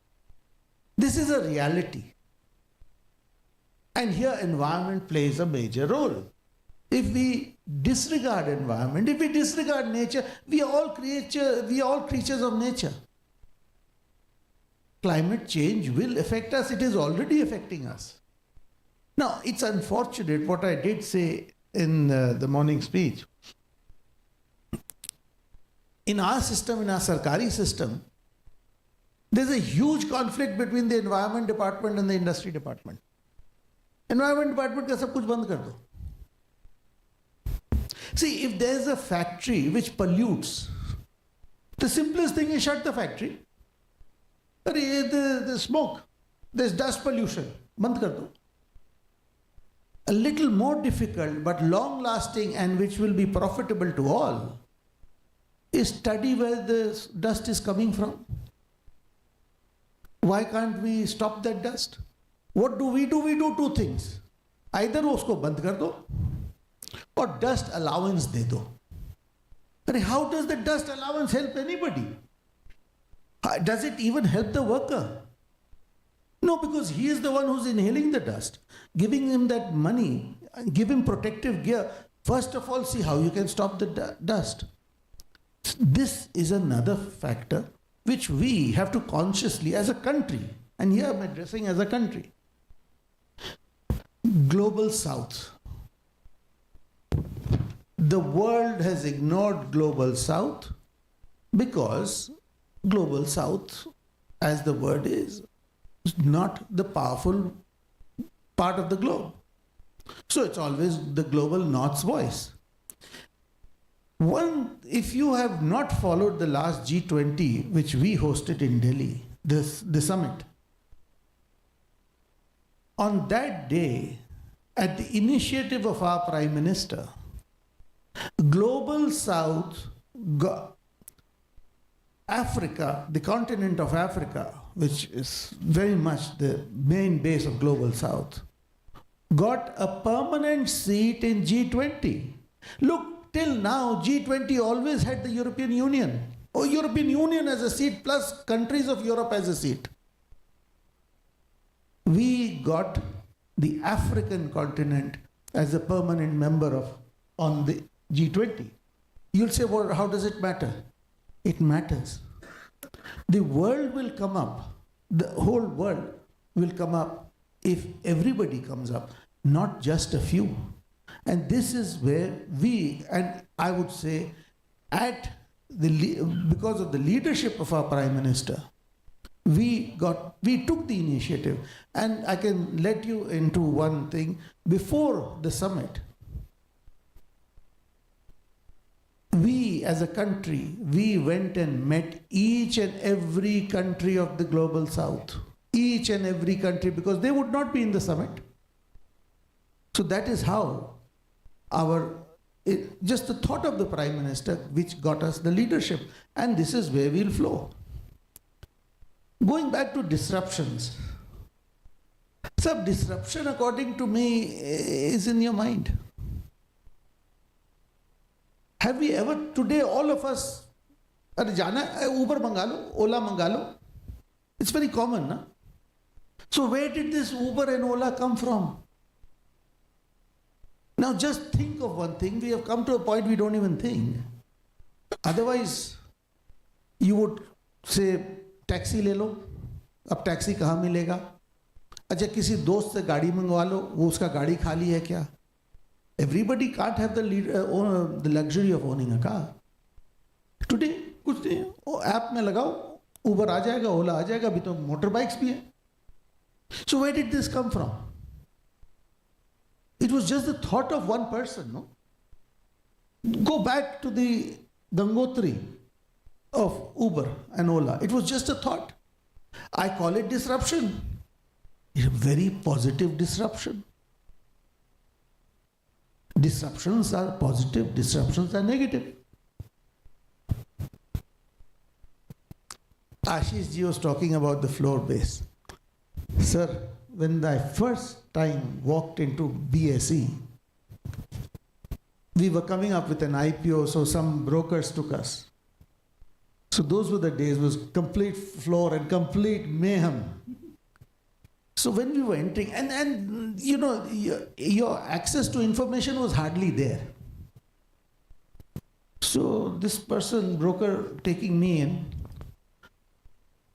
this is a reality. And here environment plays a major role. If we disregard environment, if we disregard nature, we are all creatures of nature. Climate change will affect us. It is already affecting us. Now, it's unfortunate what I did say in the morning speech. In our system, in our Sarkari system, there's a huge conflict between the environment department and the industry department. Environment department का सब कुछ बंद कर दो. See, if there's a factory which pollutes, the simplest thing is shut the factory. The smoke, there's dust pollution, बंद कर दो. A little more difficult but long lasting and which will be profitable to all is study where the dust is coming from. Why can't we stop that dust? What do? We do two things. Either उसको बंद कर दो or dust allowance दे दो. But how does the dust allowance help anybody? Does it even help the worker? No, because he is the one who's inhaling the dust. Giving him that money, give him protective gear. First of all, see how you can stop the dust. This is another factor which we have to consciously, as a country, and here I'm addressing as a country. Global South. The world has ignored Global South because Global South, as the word is not the powerful part of the globe. So it's always the Global North's voice. If you have not followed the last G20, which we hosted in Delhi, the summit, on that day, at the initiative of our Prime Minister, Global South, Africa, the continent of Africa, which is very much the main base of Global South, got a permanent seat in G20. Look, till now, G20 always had the European Union. Oh, European Union has a seat, plus countries of Europe has a seat. We got the African continent as a permanent member on the G20. You'll say, well, how does it matter? It matters. The world will come up. The whole world will come up if everybody comes up, not just a few. And this is where we, and I would say, because of the leadership of our Prime Minister, we took the initiative. And I can let you into one thing. Before the summit, we as a country, we went and met each and every country of the Global South. Each and every country, because they would not be in the summit. So that is how just the thought of the Prime Minister which got us the leadership. And this is where we'll flow. Going back to disruptions. Some disruption, according to me, is in your mind. Have we ever, today all of us, Uber mangalo, Ola mangalo? It's very common, na? So where did this Uber and Ola come from? Now just think of one thing. We have come to a point we don't even think. Otherwise, you would say, taxi ले लो. अब taxi कहाँ मिलेगा? अच्छा, किसी दोस्त से गाड़ी मंगवा लो, वो उसका गाड़ी खाली है क्या? Everybody can't have the luxury of owning a car. Today, कुछ नहीं, वो ऐप में लगाओ, Uber आ जाएगा, Ola आ जाएगा, अभी तो मोटर बाइक्स भी हैं. So where did this come from? It was just the thought of one person, no? Go back to the Gangotri of Uber and Ola. It was just a thought. I call it disruption. It's a very positive disruption. Disruptions are positive, disruptions are negative. Ashish ji was talking about the floor base. Sir, when I first time walked into BSE, we were coming up with an IPO, so some brokers took us. So those were the days, was complete floor and complete mayhem. So when we were entering, and you know, your access to information was hardly there. So this person, broker, taking me in,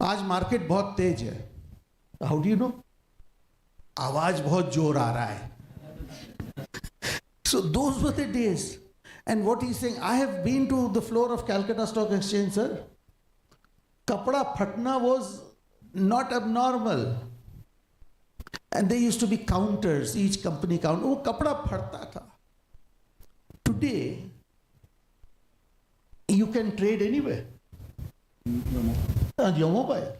आज market बहुत तेज है. How do you know? आवाज बहुत जोर आ रहा है. So those were the days. And what he's saying, I have been to the floor of Calcutta Stock Exchange, sir. Kapda phatna was not abnormal. And there used to be counters, each company count. Oh, kapda phatta tha. Today, you can trade anywhere. On your mobile.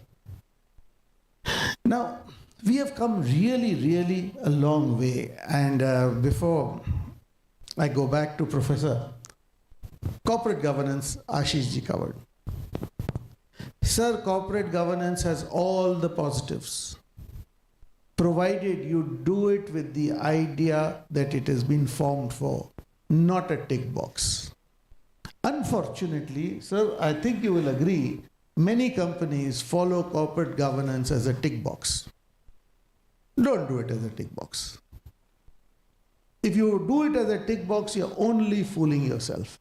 Now, we have come really, really a long way. And before I go back to Professor, corporate governance, Ashish ji covered. Sir, corporate governance has all the positives, provided you do it with the idea that it has been formed for, not a tick box. Unfortunately, sir, I think you will agree, many companies follow corporate governance as a tick box. Don't do it as a tick box. If you do it as a tick box, you're only fooling yourself.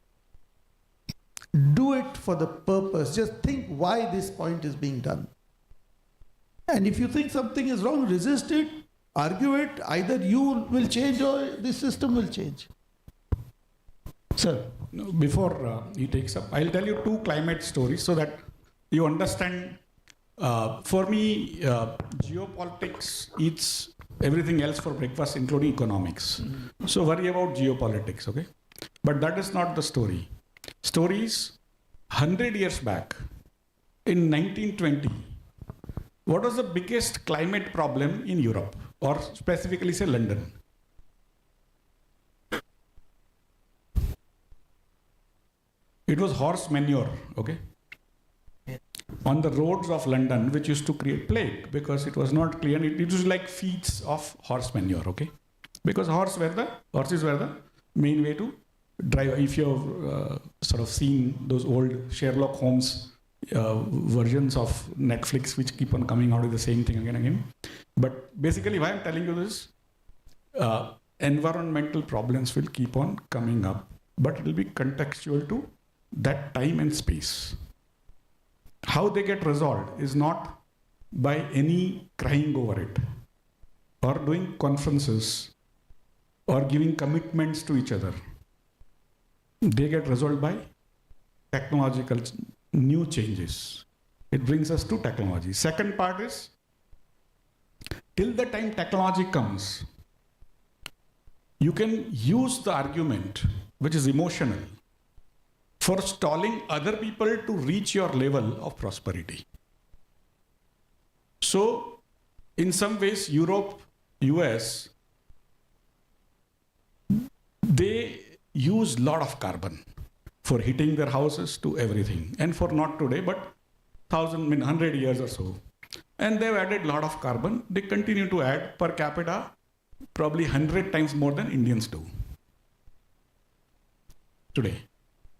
Do it for the purpose. Just think why this point is being done. And if you think something is wrong, resist it, argue it. Either you will change or the system will change. Sir. No, before he takes up, I'll tell you two climate stories so that you understand. For me, geopolitics eats everything else for breakfast, including economics. So worry about geopolitics, okay? But that is not the story. Story is 100 years back, in 1920, what was the biggest climate problem in Europe, or specifically say London? It was horse manure, okay? On the roads of London, which used to create plague because it was not clean. It was like feeds of horse manure, okay? Because horses were the main way to drive. If you've sort of seen those old Sherlock Holmes versions of Netflix, which keep on coming out with the same thing again and again. But basically, why I'm telling you this, environmental problems will keep on coming up, but it will be contextual to that time and space. How they get resolved is not by any crying over it, or doing conferences, or giving commitments to each other. They get resolved by technological new changes. It brings us to technology. Second part is, till the time technology comes, you can use the argument, which is emotional, for stalling other people to reach your level of prosperity. So, in some ways, Europe, US, they use a lot of carbon for heating their houses to everything. And for not today, but 100 years or so. And they've added a lot of carbon. They continue to add per capita, probably 100 times more than Indians do today.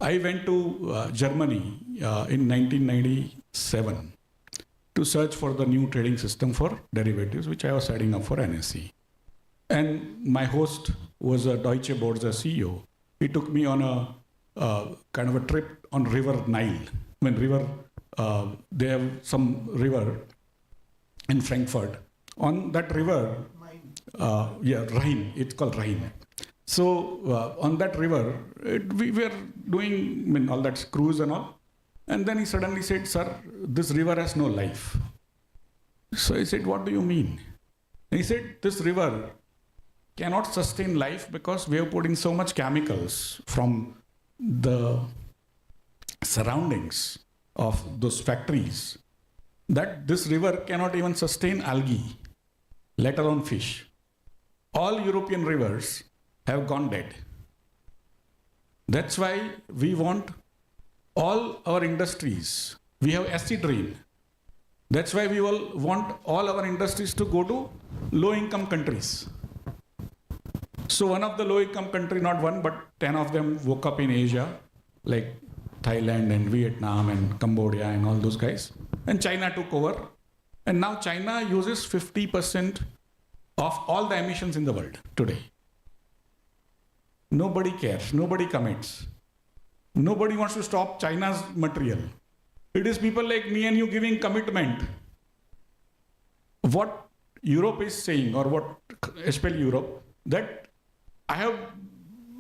I went to Germany in 1997 to search for the new trading system for derivatives, which I was setting up for NSE. And my host was a Deutsche Börse CEO. He took me on a kind of a trip on River Nile. They have some river in Frankfurt. On that river, Rhine, it's called Rhine. So on that river, we were doing all that cruise and all. And then he suddenly said, "Sir, this river has no life." So I said, "What do you mean?" And he said, "This river cannot sustain life because we have put in so much chemicals from the surroundings of those factories that this river cannot even sustain algae, let alone fish. All European rivers have gone dead. That's why we want all our industries. We have acid rain. That's why we all want all our industries to go to low-income countries. So one of the low-income country, not one, but 10 of them woke up in Asia, like Thailand and Vietnam and Cambodia and all those guys. And China took over. And now China uses 50% of all the emissions in the world today. Nobody cares, nobody commits. Nobody wants to stop China's material. It is people like me and you giving commitment. What Europe is saying, or what, especially Europe, that I have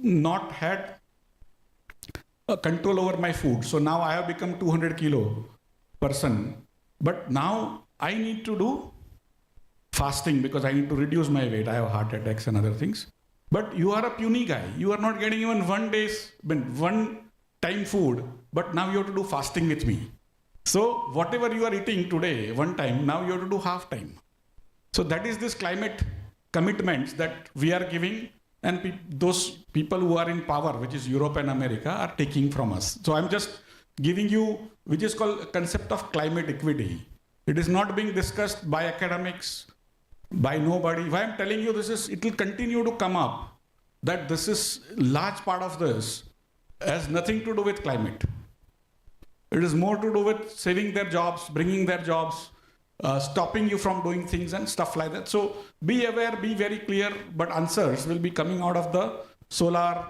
not had a control over my food. So now I have become 200 kilo person. But now I need to do fasting because I need to reduce my weight. I have heart attacks and other things. But you are a puny guy. You are not getting even one time food, but now you have to do fasting with me. So whatever you are eating today, one time, now you have to do half time. So that is this climate commitments that we are giving, and those people who are in power, which is Europe and America, are taking from us. So I'm just giving you, which is called a concept of climate equity. It is not being discussed by academics, by nobody. Why I'm telling you this is, it will continue to come up, that this is large part of this has nothing to do with climate. It is more to do with saving their jobs, bringing their jobs, stopping you from doing things and stuff like that. So be aware, be very clear, but answers will be coming out of the solar,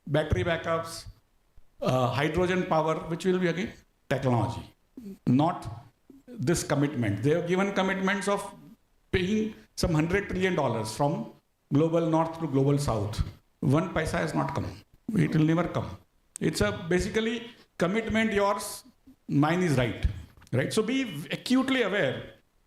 battery backups, hydrogen power, which will be again technology, not this commitment. They have given commitments of paying some $100 trillion from global north to global south. One paisa has not come. It will never come. It's a basically commitment yours, mine is right. So be acutely aware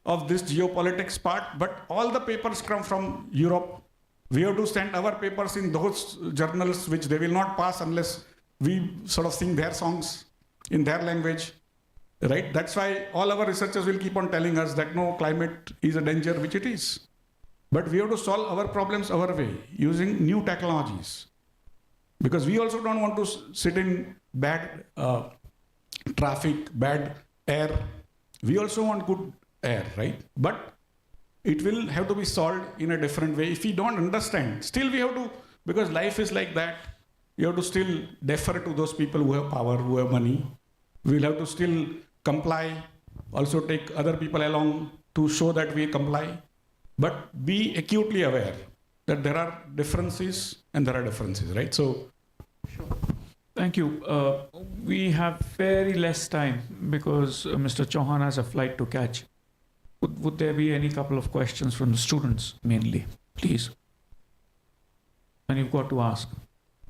of this geopolitics part, but all the papers come from Europe. We have to send our papers in those journals which they will not pass unless we sort of sing their songs in their language, right? That's why all our researchers will keep on telling us that no, climate is a danger, which it is. But we have to solve our problems our way, using new technologies. Because we also don't want to sit in bad traffic, bad air. We also want good air, right? But it will have to be solved in a different way. If we don't understand, still we have to, because life is like that, you have to still defer to those people who have power, who have money. We'll have to still comply, also take other people along to show that we comply. But be acutely aware that there are differences and there are differences, right? So, sure. Thank you. We have very less time because Mr. Chauhan has a flight to catch. Would there be any couple of questions from the students mainly, please? And you've got to ask.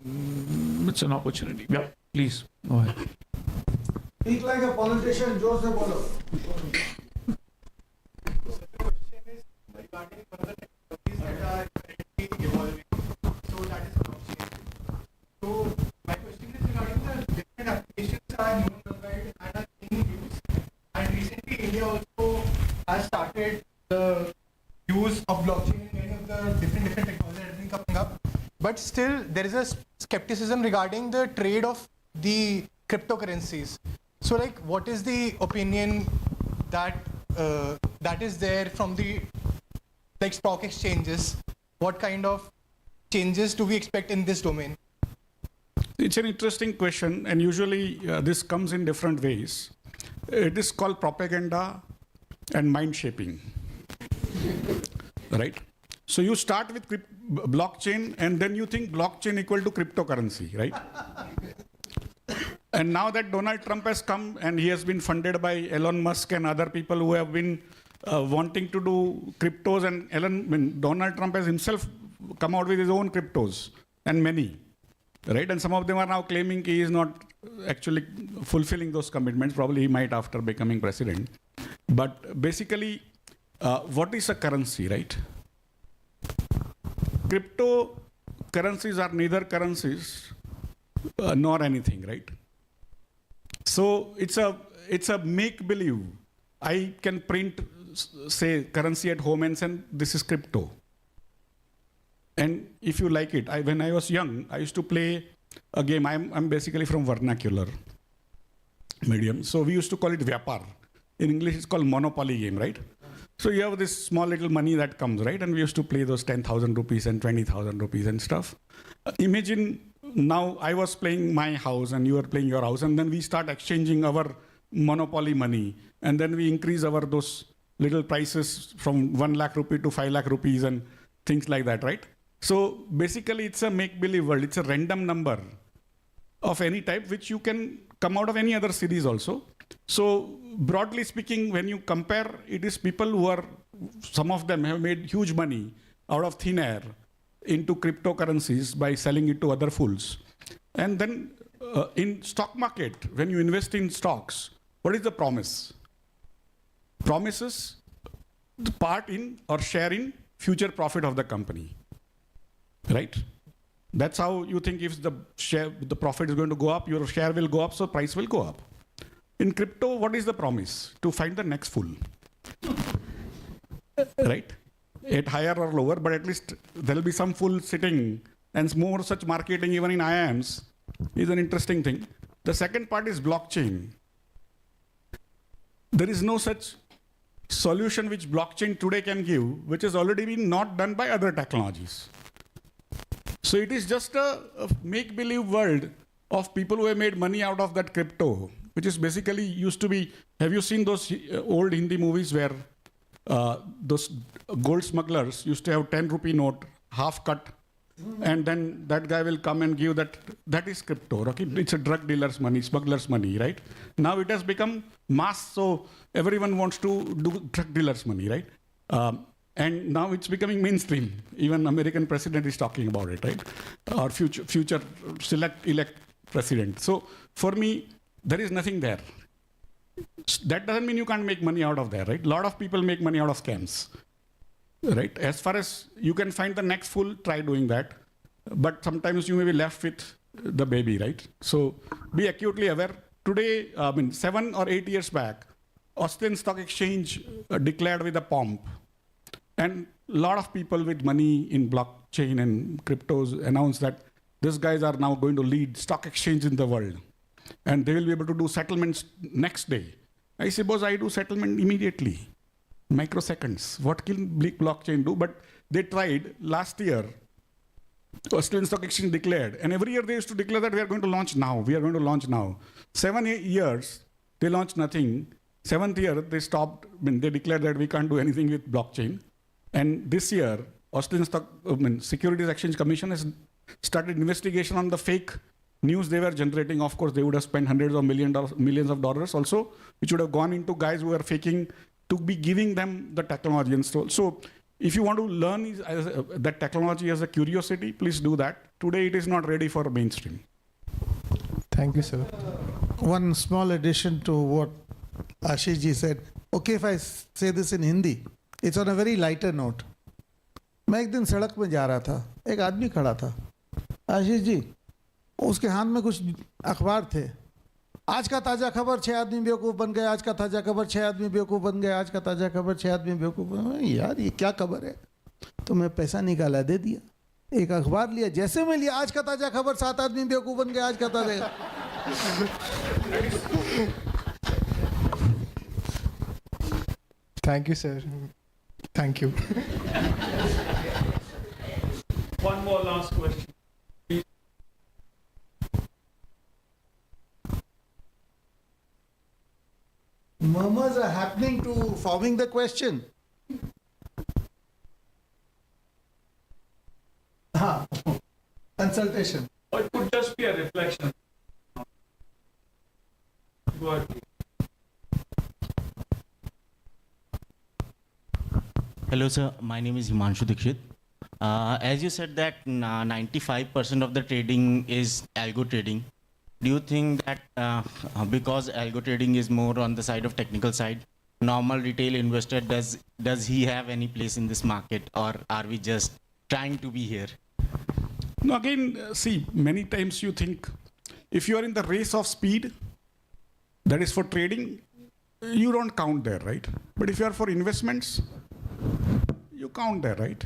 It's an opportunity. Yeah, please, go ahead. Speak like a politician, जोर से बोलो. Regarding further technologies that are currently evolving. So that is blockchain. So my question is regarding the different applications that are known worldwide and are being used. And recently India also has started the use of blockchain in many of the different technologies that have been coming up. But still there is a skepticism regarding the trade of the cryptocurrencies. So like what is the opinion that that is there from the like stock exchanges? What kind of changes do we expect in this domain? it's an interesting question, and usually this comes in different ways. It is called propaganda and mind shaping, right? So you start with blockchain, and then you think blockchain equal to cryptocurrency, right? And now that Donald Trump has come and he has been funded by Elon Musk and other people who have been wanting to do cryptos, and Donald Trump has himself come out with his own cryptos, and many, right? And some of them are now claiming he is not actually fulfilling those commitments. Probably he might after becoming president. But basically, what is a currency, right? Cryptocurrencies are neither currencies nor anything, right? So it's a make-believe. I can print, say, currency at home and say this is crypto. And if you like it, when I was young, I used to play a game. I'm basically from vernacular medium, so we used to call it Vyapar. In English, it's called monopoly game, right? So you have this small little money that comes, right? And we used to play those 10,000 rupees and 20,000 rupees and stuff. Imagine now I was playing my house and you were playing your house, and then we start exchanging our monopoly money, and then we increase our those little prices from 1 lakh rupee to 5 lakh rupees and things like that, right? So basically it's a make-believe world. It's a random number of any type, which you can come out of any other series also. So broadly speaking, when you compare, it is people who are, some of them have made huge money out of thin air into cryptocurrencies by selling it to other fools. And then in stock market, when you invest in stocks, what is the promise? Promises the part in or share in future profit of the company, right? That's how you think if the profit is going to go up, your share will go up, so price will go up. In crypto, what is the promise? To find the next fool, right? At higher or lower, but at least there will be some fool sitting, and more such marketing even in IIMs is an interesting thing. The second part is blockchain. There is no such solution which blockchain today can give, which has already been not done by other technologies. So it is just a make-believe world of people who have made money out of that crypto, which is basically used to be, have you seen those old Hindi movies where those gold smugglers used to have 10 rupee note, half cut, and then that guy will come and give that is crypto, okay? It's a drug dealer's money, smuggler's money, right? Now it has become mass, so everyone wants to do drug dealer's money, right? And now it's becoming mainstream. Even American president is talking about it, right? Or future elect president. So for me, there is nothing there. That doesn't mean you can't make money out of there, right? A lot of people make money out of scams, right? As far as you can find the next fool, try doing that. But sometimes you may be left with the baby, right? So be acutely aware. Today, 7 or 8 years back, Australian Stock Exchange declared with a pomp. And a lot of people with money in blockchain and cryptos announced that these guys are now going to lead stock exchange in the world. And they will be able to do settlements next day. I suppose I do settlement immediately, microseconds. What can blockchain do? But they tried last year. Australian Stock Exchange declared, and every year they used to declare that we are going to launch now. We are going to launch now. 7 years, they launched nothing. 7th year, they stopped. They declared that we can't do anything with blockchain. And this year, Australian Securities Exchange Commission has started investigation on the fake news they were generating. Of course, they would have spent hundreds of millions of dollars also, which would have gone into guys who were faking to be giving them the technology and so if you want to learn that technology as a curiosity, please do that. Today, it is not ready for mainstream. Thank you, sir. One small addition to what Ashish ji said. Okay, if I say this in Hindi, it's on a very lighter note. मैं एक दिन सड़क में जा रहा था, एक आदमी खड़ा था, आशीष जी, उसके हाथ में कुछ अखबार थे. आज का ताजा खबर 6 आदमी बेवकूफ़ बन गए, आज का ताजा खबर 6 आदमी बेवकूफ़ बन गए, आज का ताजा खबर 6 आदमी बेवकूफ़ बन गए. यार ये क्या खबर है? तो मैं पैसा निकाला, दे दिया. एक अखबार लिया, जैसे मैं लिया, आज का ताजा खबर 7 आदमी बेवकूफ़ बन गए, आज का ताजा. Thank you, sir. Thank you. One more last question. Murmurs are happening to forming the question. Consultation. Or it could just be a reflection. Go ahead. Hello, sir. My name is Himanshu Dikshit. As you said that 95% of the trading is algo trading, do you think that because algo trading is more on the side of technical side, normal retail investor, does he have any place in this market, or are we just trying to be here? No, again, see, many times you think if you are in the race of speed, that is for trading, you don't count there, right? But if you are for investments, you count there, right?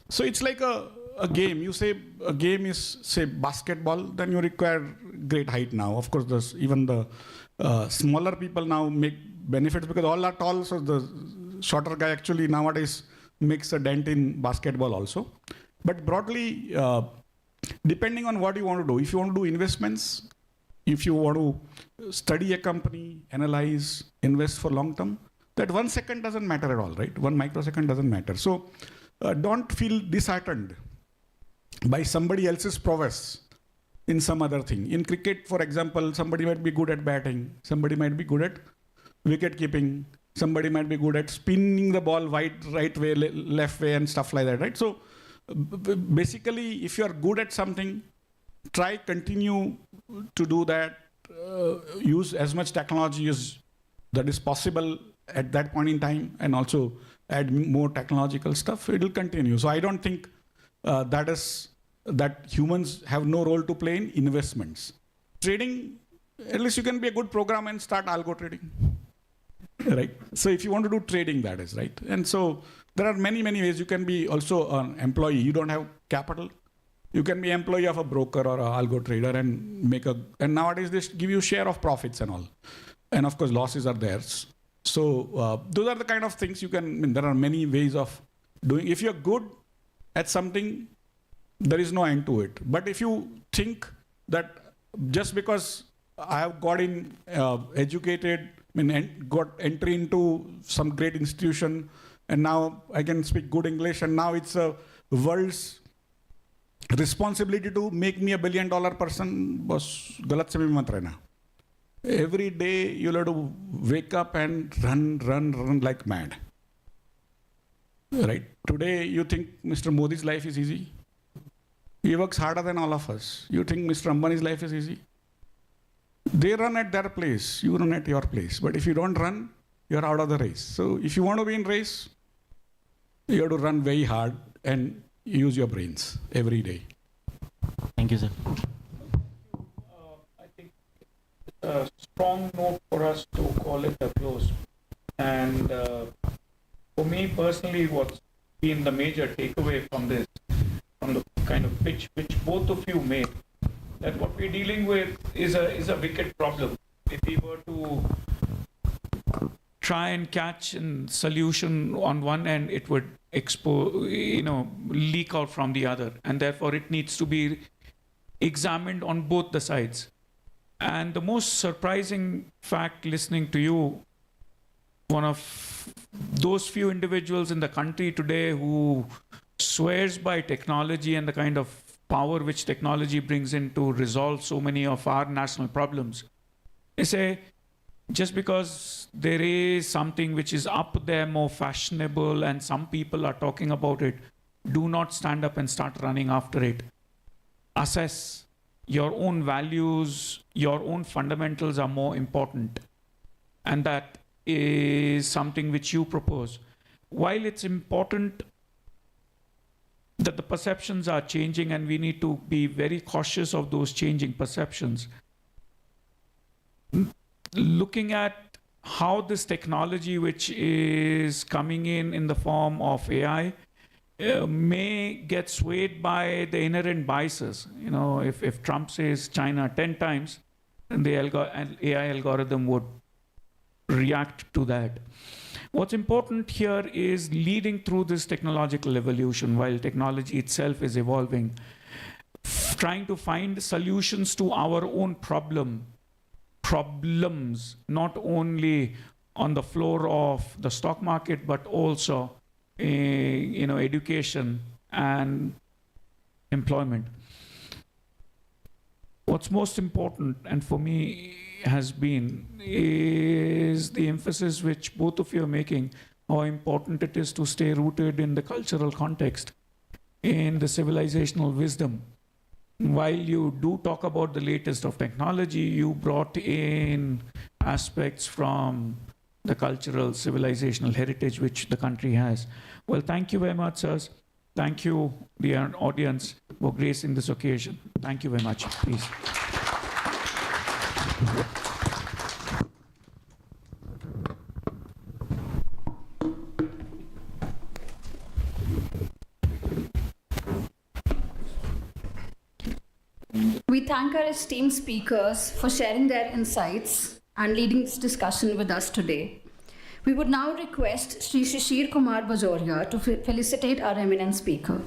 So it's like a game. You say a game is, say, basketball, then you require great height now. Of course, even the smaller people now make benefits because all are tall, so the shorter guy actually nowadays makes a dent in basketball also. But broadly, depending on what you want to do, if you want to do investments, if you want to study a company, analyze, invest for long term, that 1 second doesn't matter at all, right? 1 microsecond doesn't matter. So don't feel disheartened by somebody else's prowess in some other thing. In cricket, for example, somebody might be good at batting, somebody might be good at wicket keeping, somebody might be good at spinning the ball right way, left way, and stuff like that, right? So basically, if you are good at something, try continue to do that. Use as much technology as that is possible at that point in time, and also add more technological stuff. It will continue. So I don't think that humans have no role to play in investments. Trading, at least you can be a good programmer and start algo trading, right? So if you want to do trading, that is right. And so there are many ways. You can be also an employee. You don't have capital. You can be employee of a broker or an algo trader and and nowadays they give you share of profits and all. And of course, losses are theirs. So those are the kind of things you can, I mean, there are many ways of doing. If you're good at something, there is no end to it. But if you think that just because I have got educated, got entry into some great institution, and now I can speak good English, and now it's a world's responsibility to make me $1 billion person, bas galat se bhi mat rehna. Every day you'll have to wake up and run like mad. Right? Today you think Mr. Modi's life is easy? He works harder than all of us. You think Mr. Ambani's life is easy? They run at their place, you run at your place. But if you don't run, you're out of the race. So if you want to be in race, you have to run very hard and use your brains every day. Thank you, sir. I think it's a strong note for us to call it a close. And for me personally, what's been the major takeaway from this, from the kind of pitch which both of you made, that what we're dealing with is a wicked problem. If we were to try and catch a solution on one end, it would leak out from the other, and therefore it needs to be examined on both the sides. And the most surprising fact, listening to you, one of those few individuals in the country today who swears by technology and the kind of power which technology brings in to resolve so many of our national problems. They say, just because there is something which is up there, more fashionable, and some people are talking about it, do not stand up and start running after it. Assess your own values, your own fundamentals are more important. And that is something which you propose. While it's important that the perceptions are changing and we need to be very cautious of those changing perceptions, looking at how this technology which is coming in the form of AI may get swayed by the inherent biases. You know, if Trump says China 10 times, then the AI algorithm would react to that. What's important here is leading through this technological evolution while technology itself is evolving, trying to find solutions to our own problems, not only on the floor of the stock market, but also education and employment. What's most important, and for me has been, is the emphasis which both of you are making, how important it is to stay rooted in the cultural context, in the civilizational wisdom. While you do talk about the latest of technology, you brought in aspects from the cultural, civilizational heritage which the country has. Well, thank you very much, sirs. Thank you, the audience, for gracing this occasion. Thank you very much. Please. We thank our esteemed speakers for sharing their insights and leading this discussion with us today. We would now request Sri Shishir Kumar Bajoria to felicitate our eminent speaker.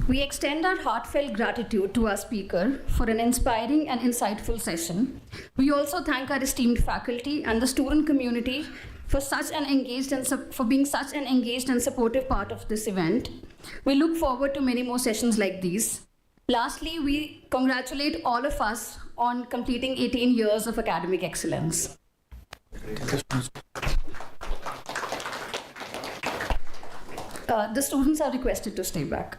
We extend our heartfelt gratitude to our speaker for an inspiring and insightful session. We also thank our esteemed faculty and the student community for being such an engaged and supportive part of this event. We look forward to many more sessions like these. Lastly, we congratulate all of us on completing 18 years of academic excellence. The students are requested to stay back.